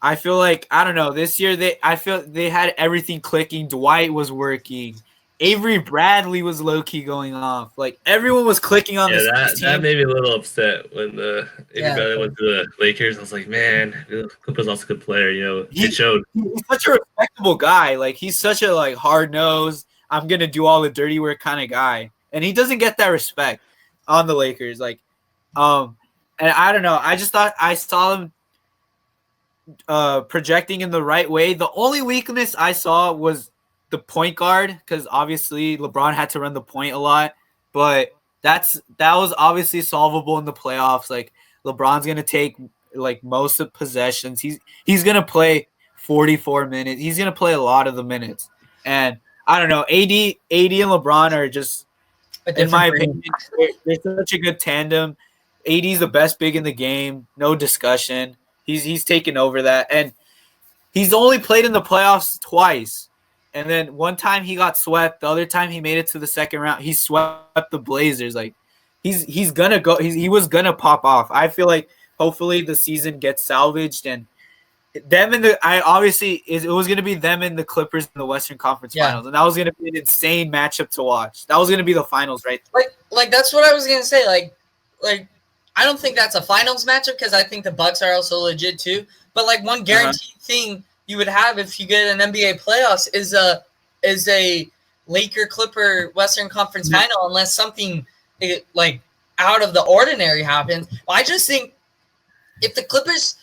I feel like, I don't know, this year I feel they had everything clicking. Dwight was working. Avery Bradley was low-key going off. Like, everyone was clicking on this team. That made me a little upset when Avery Bradley went to the Lakers. I was like, man, Clipper's also a good player. You know, it showed. He's such a respectable guy. Like, he's such a, like, hard-nosed, I'm going to do all the dirty work kind of guy. And he doesn't get that respect on the Lakers. Like, and I don't know. I just thought I saw him projecting in the right way. The only weakness I saw was the point guard, because obviously LeBron had to run the point a lot, but that was obviously solvable in the playoffs. Like, LeBron's gonna take like most of possessions. He's gonna play 44 minutes. He's going to play a lot of the minutes. And I don't know, AD and LeBron are just, in my opinion, they're such a good tandem. AD's the best big in the game, no discussion. He's taken over that. And he's only played in the playoffs twice. And then one time he got swept. The other time he made it to the second round. He swept the Blazers. Like he's gonna go. He was gonna pop off. I feel like hopefully the season gets salvaged and them in the. It was gonna be them and the Clippers in the Western Conference Finals, and that was gonna be an insane matchup to watch. That was gonna be the finals, right? Like that's what I was gonna say. Like I don't think that's a finals matchup because I think the Bucks are also legit too. But like one guaranteed thing you would have if you get an NBA playoffs is a Laker Clipper Western Conference Final unless something like out of the ordinary happens. I just think if the Clippers,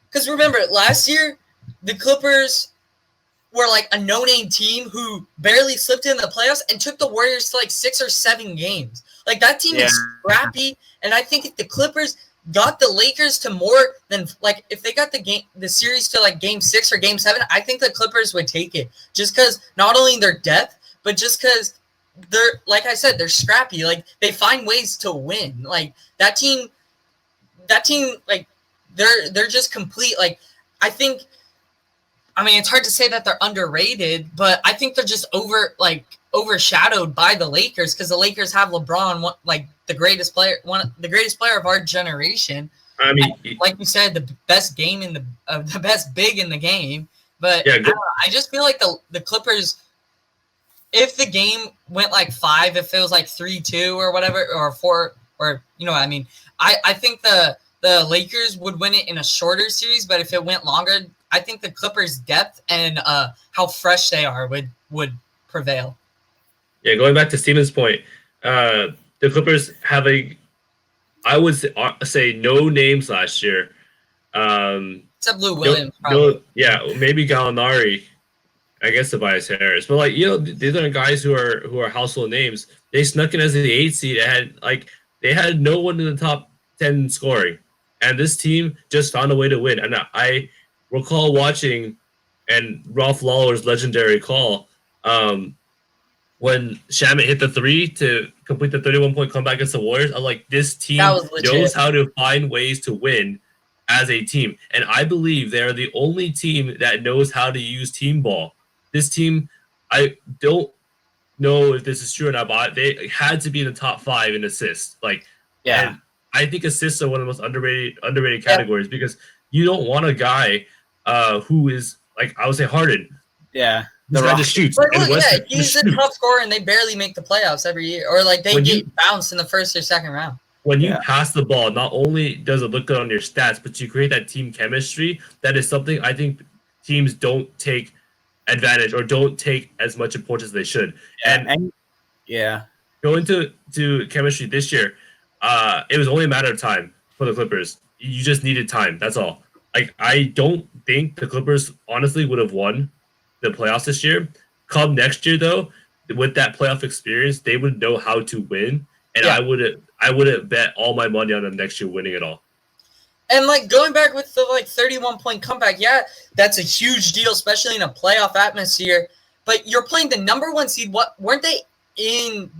because remember last year the Clippers were like a no-name team who barely slipped in the playoffs and took the Warriors to like 6 or 7 games. Like that team is scrappy, and I think if the Clippers got the Lakers to more than like if they got the series to like game 6 or game 7, I think the Clippers would take it just because not only their depth, but just because they're, like I said, they're scrappy. Like they find ways to win. Like that team, like they're just complete. Like I mean, it's hard to say that they're underrated, but I think they're just overshadowed by the Lakers because the Lakers have LeBron, like the greatest player of our generation. I mean, like you said, the best game the best big in the game. But yeah, I just feel like the Clippers, if the game went like 5, if it was like 3-2 or whatever, or 4, or I mean, I think the Lakers would win it in a shorter series, but if it went longer, I think the Clippers' depth and how fresh they are would prevail. Yeah, going back to Steven's point, the Clippers have I would say no names last year. Except Lou Williams, maybe Gallinari, I guess Tobias Harris. But these are guys who are household names. They snuck in as the 8th seed. They had no one in the top 10 scoring. And this team just found a way to win. And I recall watching and Ralph Lawler's legendary call when Shamet hit the 3 to complete the 31-point comeback against the Warriors. I'm like, this team knows how to find ways to win as a team. And I believe they're the only team that knows how to use team ball. This team, I don't know if this is true or not, but they had to be in the top 5 in assists. And I think assists are one of the most underrated categories because you don't want a guy who is like, I would say Harden. Yeah. This guy just shoots. He's a top scorer and they barely make the playoffs every year. Or like they get bounced in the first or second round. When you pass the ball, not only does it look good on your stats, but you create that team chemistry. That is something I think teams don't take advantage or don't take as much importance as they should. And going to chemistry this year, it was only a matter of time for the Clippers. You just needed time. That's all. Like I don't think the Clippers honestly would have won the playoffs this year. Come next year, though, with that playoff experience, they would know how to win, and I would bet all my money on them next year winning it all. And like going back with the 31-point comeback, that's a huge deal, especially in a playoff atmosphere. But you're playing the number 1 seed. What weren't they in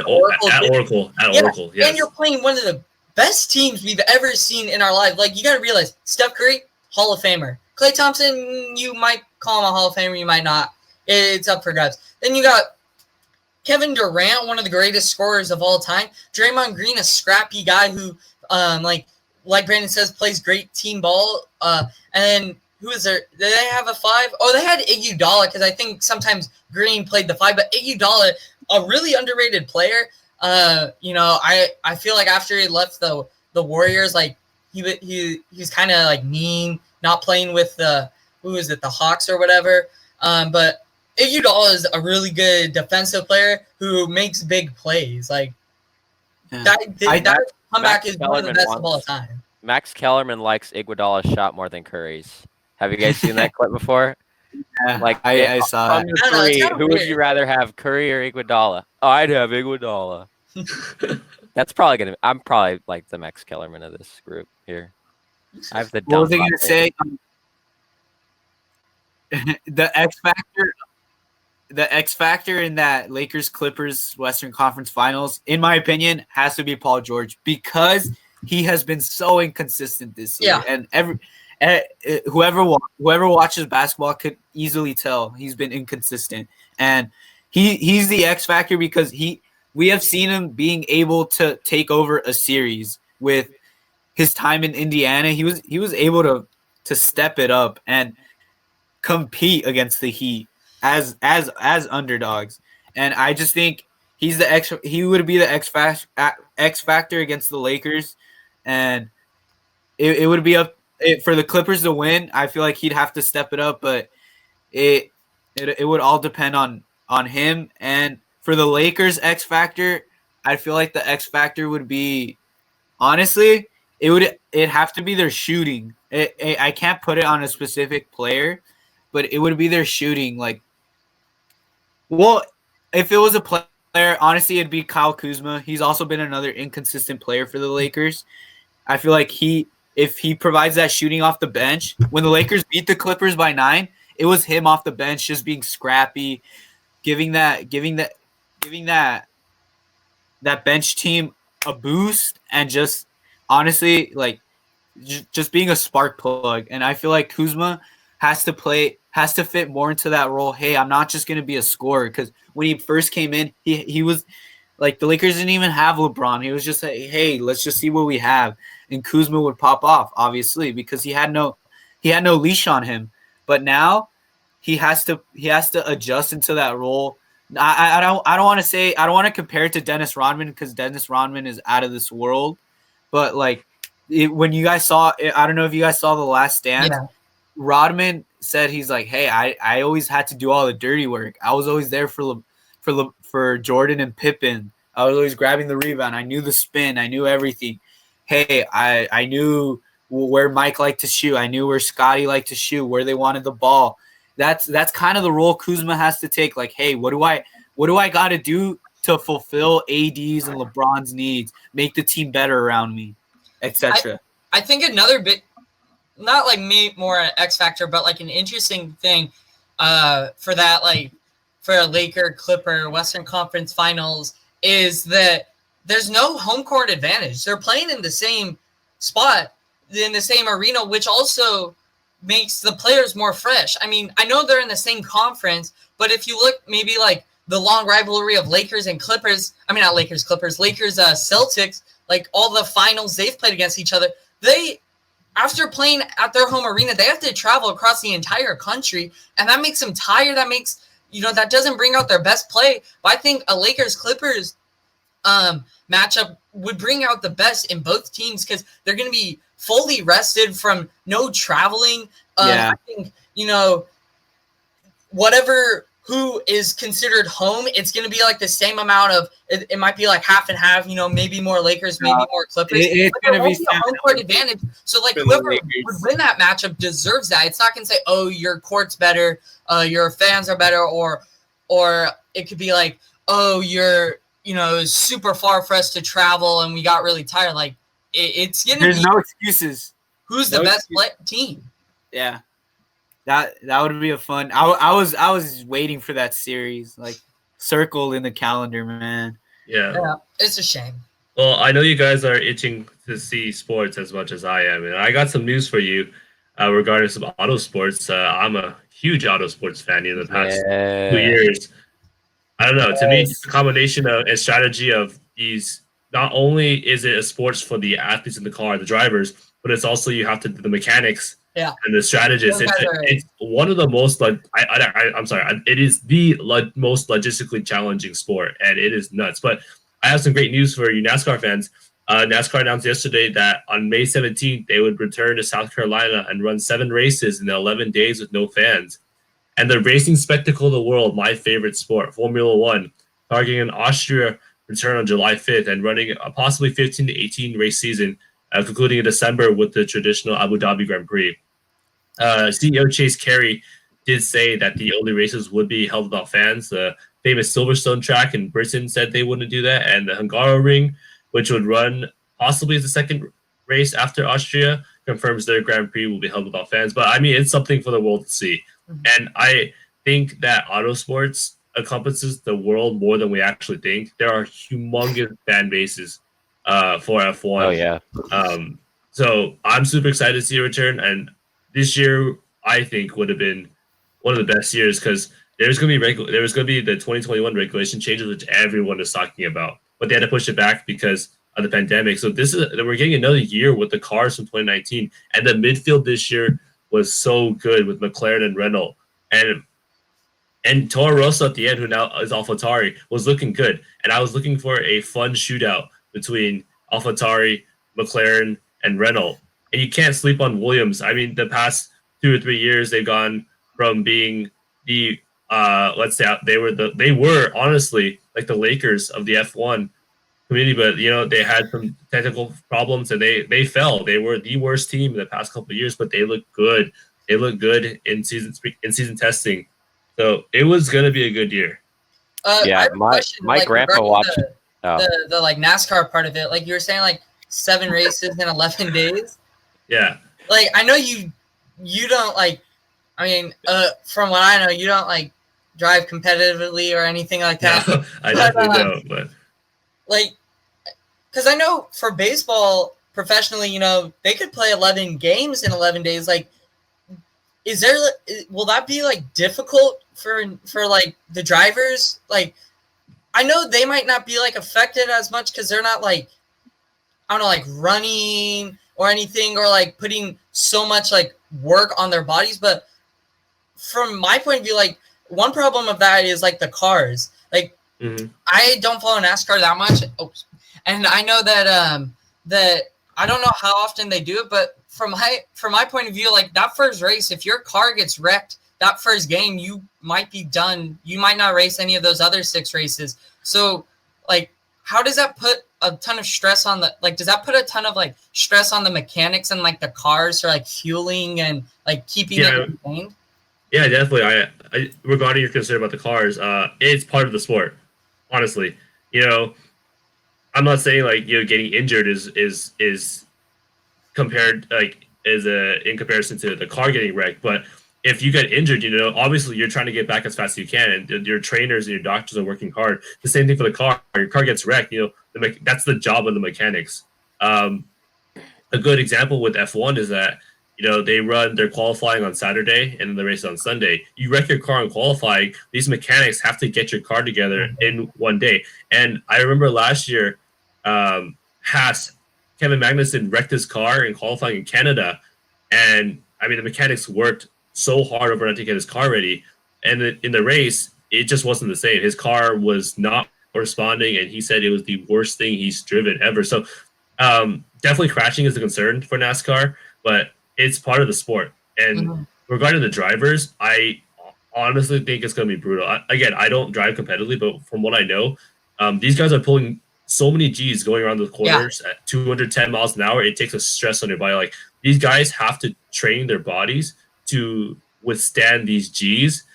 Oracle? At Oracle, yes. And you're playing one of the best teams we've ever seen in our life. Like you got to realize, Steph Curry, Hall of Famer. Klay Thompson, you might call him a Hall of Famer, you might not. It's up for grabs. Then you got Kevin Durant, one of the greatest scorers of all time. Draymond Green, a scrappy guy who, like Brandon says, plays great team ball. And then who is there? Did they have a 5? Oh, they had Iguodala because I think sometimes Green played the 5. But Iguodala, a really underrated player. I feel like after he left the Warriors, like he's kind of like mean, not playing with the Hawks or whatever. But Iguodala is a really good defensive player who makes big plays. Like that comeback is one of the best of all time. Max Kellerman likes Iguodala's shot more than Curry's. Have you guys seen that clip before? Yeah, like I saw it. Who would you rather have, Curry or Iguodala? Oh, I'd have Iguodala. That's probably I'm probably like the Max Kellerman of this group here. I have the dumb. What was I gonna say? the X factor in that Lakers Clippers Western Conference Finals, in my opinion, has to be Paul George because he has been so inconsistent this year, and whoever watches basketball could easily tell he's been inconsistent, and he's the X factor because we have seen him being able to take over a series with his time in Indiana. He was able to step it up and compete against the Heat as underdogs, and I just think he would be the X factor against the Lakers, and it would be up for the Clippers to win. I feel like he'd have to step it up, but it would all depend on him. And for the Lakers X factor, I feel like the X factor would be, honestly, it'd have to be their shooting. I can't put it on a specific player, but it would be their shooting. Like, well, if it was a player, honestly, it'd be Kyle Kuzma. He's also been another inconsistent player for the Lakers. I feel like if he provides that shooting off the bench, when the Lakers beat the Clippers by 9, it was him off the bench just being scrappy, giving that bench team a boost, and just honestly, like, just being a spark plug. And I feel like Kuzma has to fit more into that role. Hey, I'm not just going to be a scorer, because when he first came in, he was like, the Lakers didn't even have LeBron. He was just like, hey, let's just see what we have. And Kuzma would pop off, obviously, because he had no leash on him. But now he has to adjust into that role. I don't want to compare it to Dennis Rodman, because Dennis Rodman is out of this world. But like, when you guys saw, I don't know if you guys saw The Last Dance. Yeah. Rodman said, he's like, hey, I always had to do all the dirty work. I was always there for Jordan and Pippen. I was always grabbing the rebound. I knew the spin. I knew everything. Hey, I knew where Mike liked to shoot. I knew where Scotty liked to shoot, where they wanted the ball. That's kind of the role Kuzma has to take. Like, hey, what do I got to do to fulfill AD's and LeBron's needs, make the team better around me, etc. I think another bit, not like more an X factor, but like an interesting thing for that, like for a Laker Clipper Western Conference Finals, is that there's no home court advantage. They're playing in the same spot, in the same arena, which also makes the players more fresh. I mean, I know they're in the same conference, but if you look maybe like the long rivalry of Lakers and Clippers, I mean, not Lakers, Clippers, Lakers, Celtics, like all the finals they've played against each other, after playing at their home arena, they have to travel across the entire country, and that makes them tired. That makes, that doesn't bring out their best play. But I think a Lakers-Clippers matchup would bring out the best in both teams, because they're going to be fully rested from no traveling. I think, who is considered home, it's going to be like the same amount of, it might be like half and half, maybe more Lakers, maybe more Clippers. It's going to be a home court advantage. So like whoever would win that matchup deserves that. It's not going to say, oh, your court's better, your fans are better, or it could be like, oh, you're, super far for us to travel and we got really tired. Like it's going to be. There's no excuses. Who's the best team? Yeah. That would be a fun. I was waiting for that series, like circled in the calendar, man. Yeah, it's a shame. Well, I know you guys are itching to see sports as much as I am, and I got some news for you regarding some auto sports. I'm a huge auto sports fan in the past 2 years. I don't know. To me, it's a combination of a strategy of these. Not only is it a sports for the athletes in the car, the drivers, but it's also you have to do the mechanics. Yeah, and the strategists. It's one of the most I'm sorry. It is the most logistically challenging sport, and it is nuts. But I have some great news for you NASCAR fans. NASCAR announced yesterday that on May 17th they would return to South Carolina and run 7 races in 11 days with no fans. And the racing spectacle of the world, my favorite sport, Formula One, targeting an Austria return on July 5th and running a possibly 15 to 18 race season. Concluding in December with the traditional Abu Dhabi Grand Prix. CEO Chase Carey did say that the only races would be held without fans. The famous Silverstone track in Britain said they wouldn't do that. And the Hungaroring, which would run possibly as the second race after Austria, confirms their Grand Prix will be held without fans. But, I mean, it's something for the world to see. And I think that auto sports encompasses the world more than we actually think. There are humongous fan bases for F1. Oh yeah. So I'm super excited to see a return. And this year, I think, would have been one of the best years because there's going to be the 2021 regulation changes, which everyone is talking about, but they had to push it back because of the pandemic. So we're getting another year with the cars from 2019, and the midfield this year was so good with McLaren and Renault, and Toro Rosso at the end, who now is AlphaTauri, was looking good. And I was looking for a fun shootout between AlphaTauri, McLaren, and Renault. And you can't sleep on Williams. I mean, the past 2 or 3 years, they've gone from being the let's say they were honestly like the Lakers of the F1 community, but they had some technical problems and they fell. They were the worst team in the past couple of years, but they look good. They look good in season testing. So it was going to be a good year. Yeah, my grandpa watched the like NASCAR part of it. Like you were saying, like 7 races in 11 days. Yeah. Like I know you don't like. I mean, from what I know, you don't like drive competitively or anything like that. No, I definitely don't. But like, because I know for baseball professionally, they could play 11 games in 11 days. Like, will that be like difficult for like the drivers? Like, I know they might not be like affected as much because they're not like, I don't know, like running or anything or like putting so much like work on their bodies. But from my point of view, like one problem of that is like the cars. Like I don't follow NASCAR that much, and I know that that I don't know how often they do it, but from my point of view, like that first race, if your car gets wrecked that first game, you might be done. You might not race any of those other 6 races. So, like, how does that put a ton of stress on does that put a ton of like stress on the mechanics and like the cars for like fueling and like keeping it maintained? Yeah, definitely. I regarding your concern about the cars, it's part of the sport. Honestly, I'm not saying like getting injured is compared like in comparison to the car getting wrecked, but if you get injured, obviously you're trying to get back as fast as you can, and your trainers and your doctors are working hard. The same thing for the car. Your car gets wrecked, that's the job of the mechanics. A good example with F1 is that they run their qualifying on Saturday and then the race on Sunday. You wreck your car in qualifying, these mechanics have to get your car together in one day. And I remember last year, Kevin Magnussen wrecked his car in qualifying in Canada, and I mean the mechanics worked so hard overnight to get his car ready, and in the race it just wasn't the same. His car was not responding, and he said it was the worst thing he's driven ever. So definitely crashing is a concern for NASCAR, but it's part of the sport. And regarding the drivers, I honestly think it's going to be brutal. Again, I don't drive competitively, but from what I know, these guys are pulling so many G's going around the corners at 210 miles an hour. It takes a stress on your body. Like these guys have to train their bodies to withstand these G's.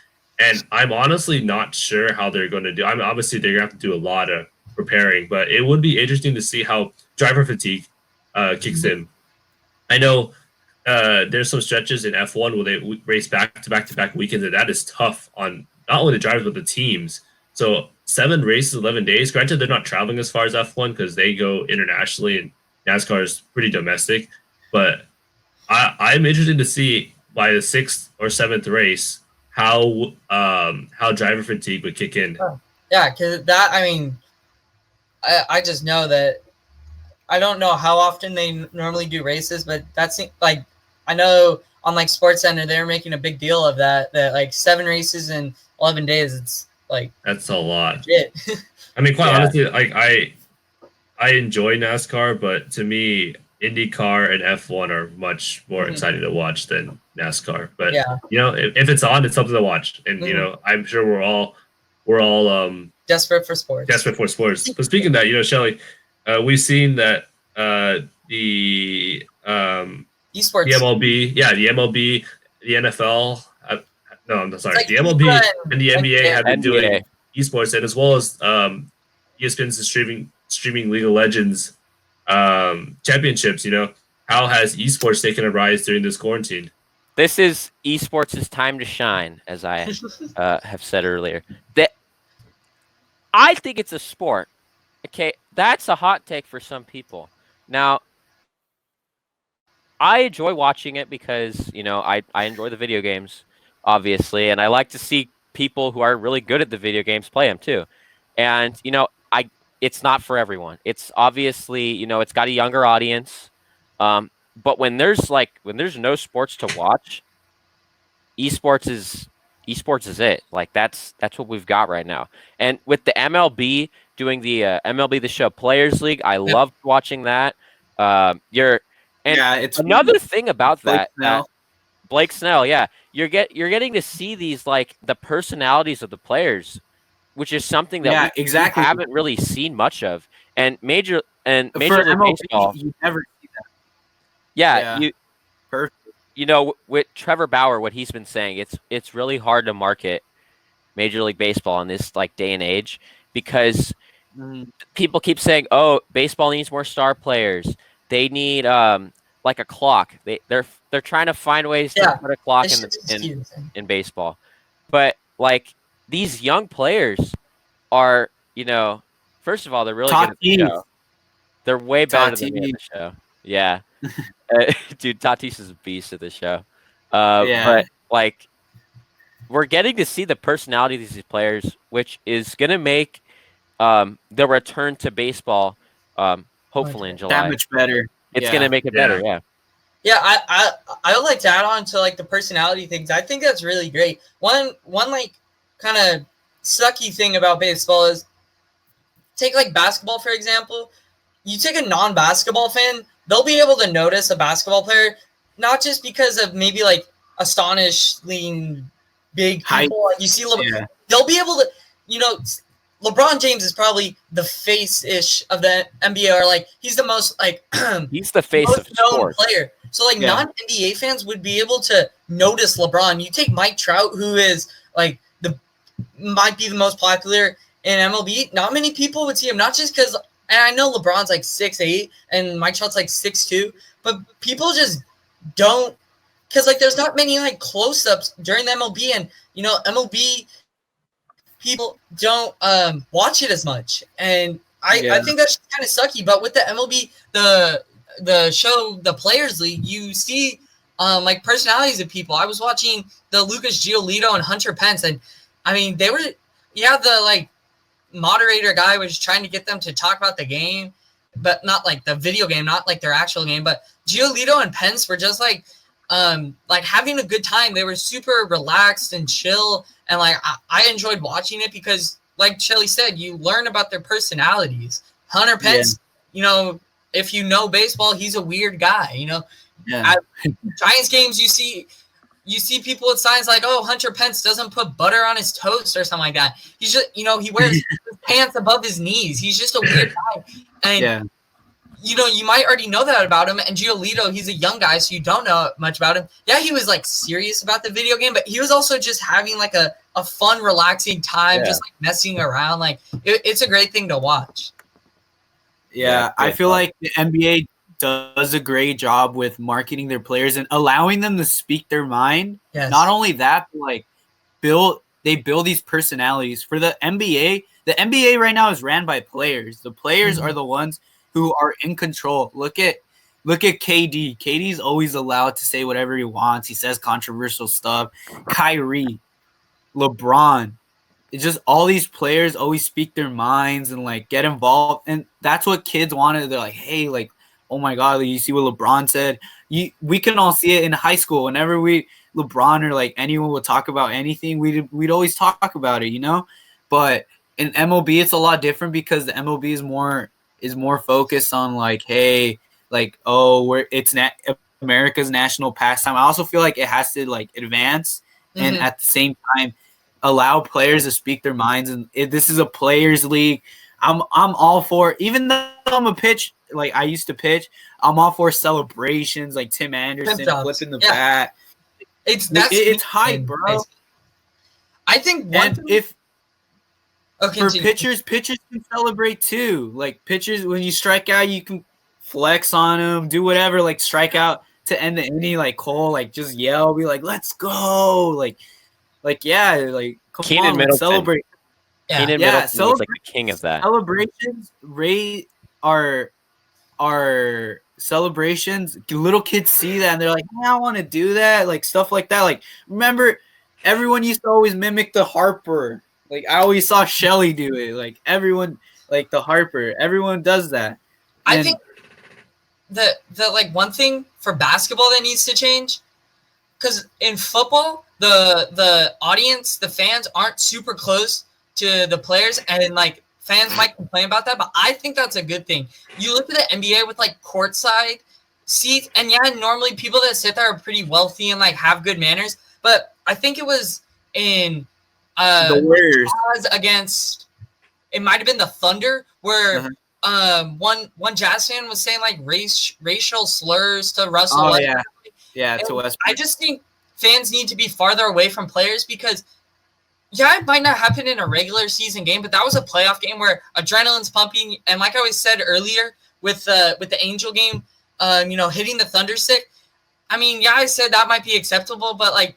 And I'm honestly not sure how they're going to do. I mean, obviously they're going to have to do a lot of preparing, but it would be interesting to see how driver fatigue kicks in. I know there's some stretches in F1 where they race back-to-back weekends, and that is tough on not only the drivers but the teams. So 7 races, 11 days. Granted, they're not traveling as far as F1 because they go internationally, and NASCAR is pretty domestic. But I'm interested to see by the 6th or 7th race how driver fatigue would kick in. Yeah, because that, I mean, I just know that I don't know how often they normally do races, but that's like I know on like SportsCenter they're making a big deal of that like 7 races in 11 days. It's like that's a lot. Legit. I mean, quite honestly, like I enjoy NASCAR, but to me, IndyCar and F1 are much more exciting to watch than NASCAR. But if it's on, it's something to watch, and I'm sure we're all desperate for sports. But speaking of that, Shelly, we've seen that the esports, the MLB, the MLB, the NFL. No, I'm sorry. Like the MLB and the NBA have been doing esports, and as well as ESPN's streaming League of Legends championships. How has esports taken a rise during this quarantine? this is esports' time to shine, as I have said earlier. That I think it's a sport. Okay, that's a hot take for some people. Now, I enjoy watching it because, I enjoy the video games, obviously, and I like to see people who are really good at the video games play them too. And, it's not for everyone. It's obviously, it's got a younger audience. But when there's no sports to watch, esports is it. Like that's what we've got right now. And with the MLB doing the MLB The Show Players League, I loved watching that. It's Another thing about Blake that, Snell. Blake Snell, yeah, you're getting to see these like the personalities of the players, which is something that we haven't really seen much of. And Major League MLB, Baseball, you never see that. yeah. Perfect. With Trevor Bauer, what he's been saying, it's really hard to market Major League Baseball in this like day and age because people keep saying, "Oh, baseball needs more star players. They need like a clock. They're trying to find ways to put a clock in baseball." But like these young players are, first of all, they're really good at the show. They're way better than me at the show. Yeah. Dude, Tatis is a beast at the show. But like we're getting to see the personality of these players, which is gonna make the return to baseball hopefully in July that much better. It's gonna make it better, yeah. Yeah, I would like to add on to like the personality things. I think that's really great. One like kind of sucky thing about baseball is take like basketball for example. You take a non-basketball fan, they'll be able to notice a basketball player not just because of maybe like astonishingly big people. Like you see, they'll be able to, LeBron James is probably the face-ish of the NBA, or like he's the most like he's the face of sports player. So like non-NBA fans would be able to notice LeBron. You take Mike Trout, who is like might be the most popular in MLB. Not many people would see him, not just because. And I know LeBron's like 6'8", and Mike Trout's like 6'2", but people just don't, because like there's not many like close-ups during the MLB, and MLB people don't watch it as much, and I think that's kind of sucky. But with the MLB, the show, the Players League, you see like personalities of people. I was watching the Lucas Giolito and Hunter Pence, and I mean they were the like moderator guy was trying to get them to talk about the game, but not like the video game, not like their actual game. But Giolito and Pence were just like having a good time. They were super relaxed and chill, and like I enjoyed watching it because, like Shelly said, you learn about their personalities. Hunter Pence, if you know baseball, he's a weird guy. At Giants games, you see people with signs like, "Oh, Hunter Pence doesn't put butter on his toast" or something like that. He's just, he wears his pants above his knees. He's just a weird guy. And, you might already know that about him. And Giolito, he's a young guy, so you don't know much about him. Yeah, he was, like, serious about the video game, but he was also just having, like, a fun, relaxing time, just, like, messing around. Like, it's a great thing to watch. Yeah, I feel like the NBA does a great job with marketing their players and allowing them to speak their mind. Yes. Not only that, but like they build these personalities for the NBA. The NBA right now is ran by players. The players are the ones who are in control. Look at KD. KD's always allowed to say whatever he wants. He says controversial stuff. Kyrie, LeBron. It's just all these players always speak their minds and like get involved. And that's what kids wanted. They're like, hey, like, oh my God, you see what LeBron said? We can all see it in high school. Whenever LeBron or like anyone would talk about anything, we'd always talk about it, But in MLB, it's a lot different because the MLB is more focused on like, hey, like, it's America's national pastime. I also feel like it has to like advance and at the same time allow players to speak their minds. And this is a players league. I'm all for, even though I'm a pitch. Like I used to pitch, I'm all for celebrations, like Tim Anderson flipping the bat. It's hype, bro. I think for pitchers can celebrate too. Like pitchers, when you strike out, you can flex on them, do whatever. Like strike out to end the inning, like Cole, like just yell, be like, "Let's go!" Yeah, like come Keenan on, let's Middleton. celebrate. Yeah. Keenan Yeah, Middleton was like the king of that. Celebrations rate our celebrations. Little kids see that and they're like, "Yeah, I want to do that." Like stuff like that. Like remember, everyone used to always mimic the Harper. Like I always saw Shelly do it. Like everyone, like the Harper. Everyone does that. I And- think the like one thing for basketball that needs to change, because in football the audience, the fans aren't super close to the players, and like fans might complain about that, but I think that's a good thing. You look at the NBA with like courtside seats, and yeah, normally people that sit there are pretty wealthy and like have good manners, but I think it was in the Warriors against, it might have been the Thunder, where one Jazz fan was saying like racial slurs to Russell. Oh Westbrook. yeah, to Westbrook. I just think fans need to be farther away from players, because yeah, it might not happen in a regular season game, but that was a playoff game where adrenaline's pumping, and like I always said earlier with the Angel game, hitting the Thunder stick. I mean, yeah, I said that might be acceptable, but like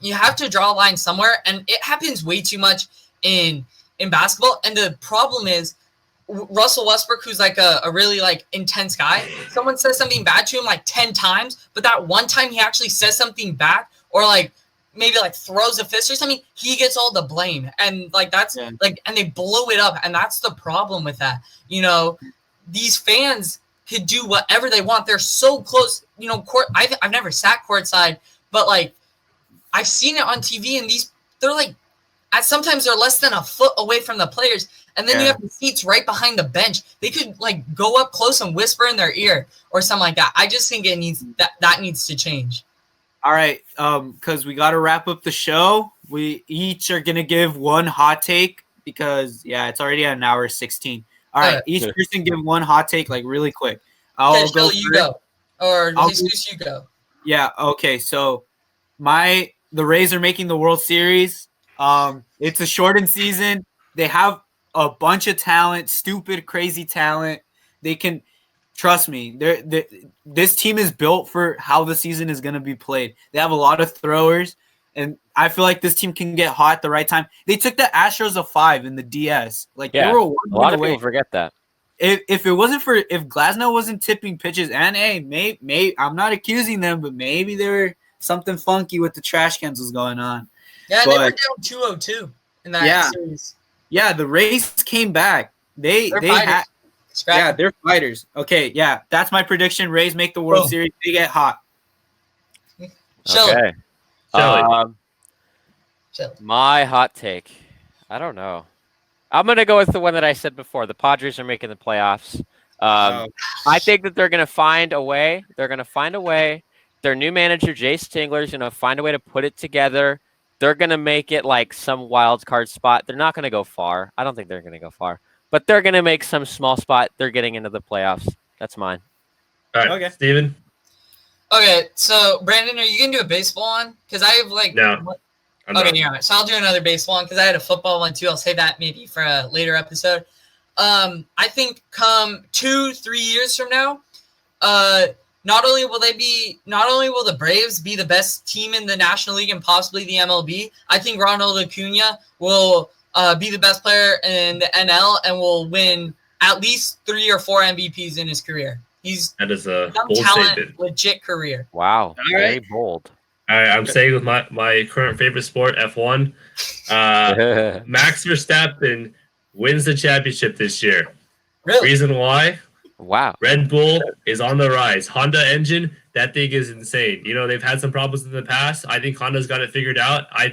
you have to draw a line somewhere, and it happens way too much in basketball. And the problem is Russell Westbrook, who's like a really like intense guy, someone says something bad to him like 10 times, but that one time he actually says something back, or like maybe like throws a fist or something, he gets all the blame. And like that's like, and they blow it up. And that's the problem with that. These fans could do whatever they want. They're so close, I've never sat courtside, but like I've seen it on TV, and they're like, sometimes they're less than a foot away from the players. And then you have the seats right behind the bench. They could like go up close and whisper in their ear or something like that. I just think it needs that needs to change. All right, because we got to wrap up the show. We each are gonna give one hot take because it's already at an hour 16. All right, each person give one hot take like really quick. I'll go. Shelly, you go, or Jesus, you go. Yeah. Okay. So the Rays are making the World Series. It's a shortened season. They have a bunch of talent, stupid, crazy talent. They can. Trust me, this team is built for how the season is going to be played. They have a lot of throwers, and I feel like this team can get hot at the right time. They took the Astros a 5 in the DS. Like they were a lot of people forget that. If it wasn't for if Glasnow wasn't tipping pitches, and maybe I'm not accusing them, but maybe there were something funky with the trash cans was going on. Yeah, they were down 2-0-2 in that series. Yeah, the Rays came back. They had. Yeah, they're fighters. Okay, yeah, that's my prediction. Rays make the World Series. They get hot. Okay. Shelly. My hot take. I don't know. I'm going to go with the one that I said before. The Padres are making the playoffs. I think that they're going to find a way. Their new manager, Jay Stingler, is going to find a way to put it together. They're going to make it like some wild card spot. They're not going to go far. I don't think they're going to go far. But they're going to make some small spot. They're getting into the playoffs. That's mine. All right, okay. Steven? Okay, so, Brandon, are you going to do a baseball one? Because I have, like... No. Yeah, so I'll do another baseball one because I had a football one, too. I'll save that maybe for a later episode. I think come 2-3 years from now, not only will the Braves be the best team in the National League and possibly the MLB, I think Ronald Acuna will... be the best player in the NL and will win at least 3 or 4 MVPs in his career. That is a young bold talent, statement. legit career. Wow, very bold. All right, I'm saying with my current favorite sport, F1, Max Verstappen wins the championship this year. Really? Reason why? Wow. Red Bull is on the rise. Honda engine, that thing is insane. They've had some problems in the past. I think Honda's got it figured out. I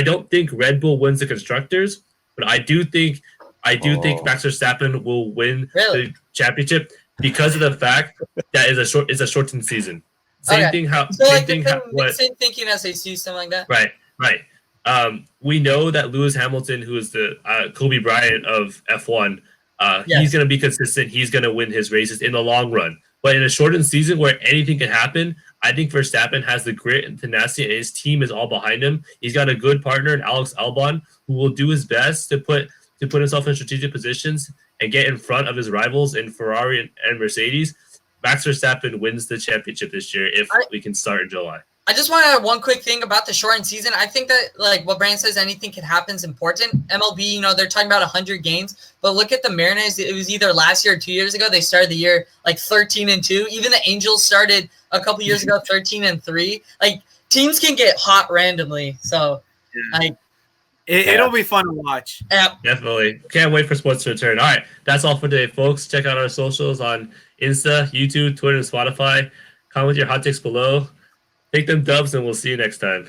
don't think Red Bull wins the constructors, but I do think Max Verstappen will win the championship because of the fact that it's a shortened season. Same thing thinking as they see something like that. Right. We know that Lewis Hamilton, who is the Kobe Bryant of F1, he's going to be consistent. He's going to win his races in the long run. But in a shortened season where anything can happen, I think Verstappen has the grit and tenacity, and his team is all behind him. He's got a good partner in Alex Albon, who will do his best to put himself in strategic positions and get in front of his rivals in Ferrari and Mercedes. Max Verstappen wins the championship this year if we can start in July. I just want to add one quick thing about the shortened season. I think that, like what Brandon says, anything can happen is important. MLB, they're talking about 100 games, but look at the Mariners. It was either last year or 2 years ago. They started the year like 13-2. Even the Angels started a couple years ago 13-3. Like teams can get hot randomly. So, it'll be fun to watch. Yeah. Definitely. Can't wait for sports to return. All right. That's all for today, folks. Check out our socials on Insta, YouTube, Twitter, and Spotify. Comment your hot takes below. Take them dubs, and we'll see you next time.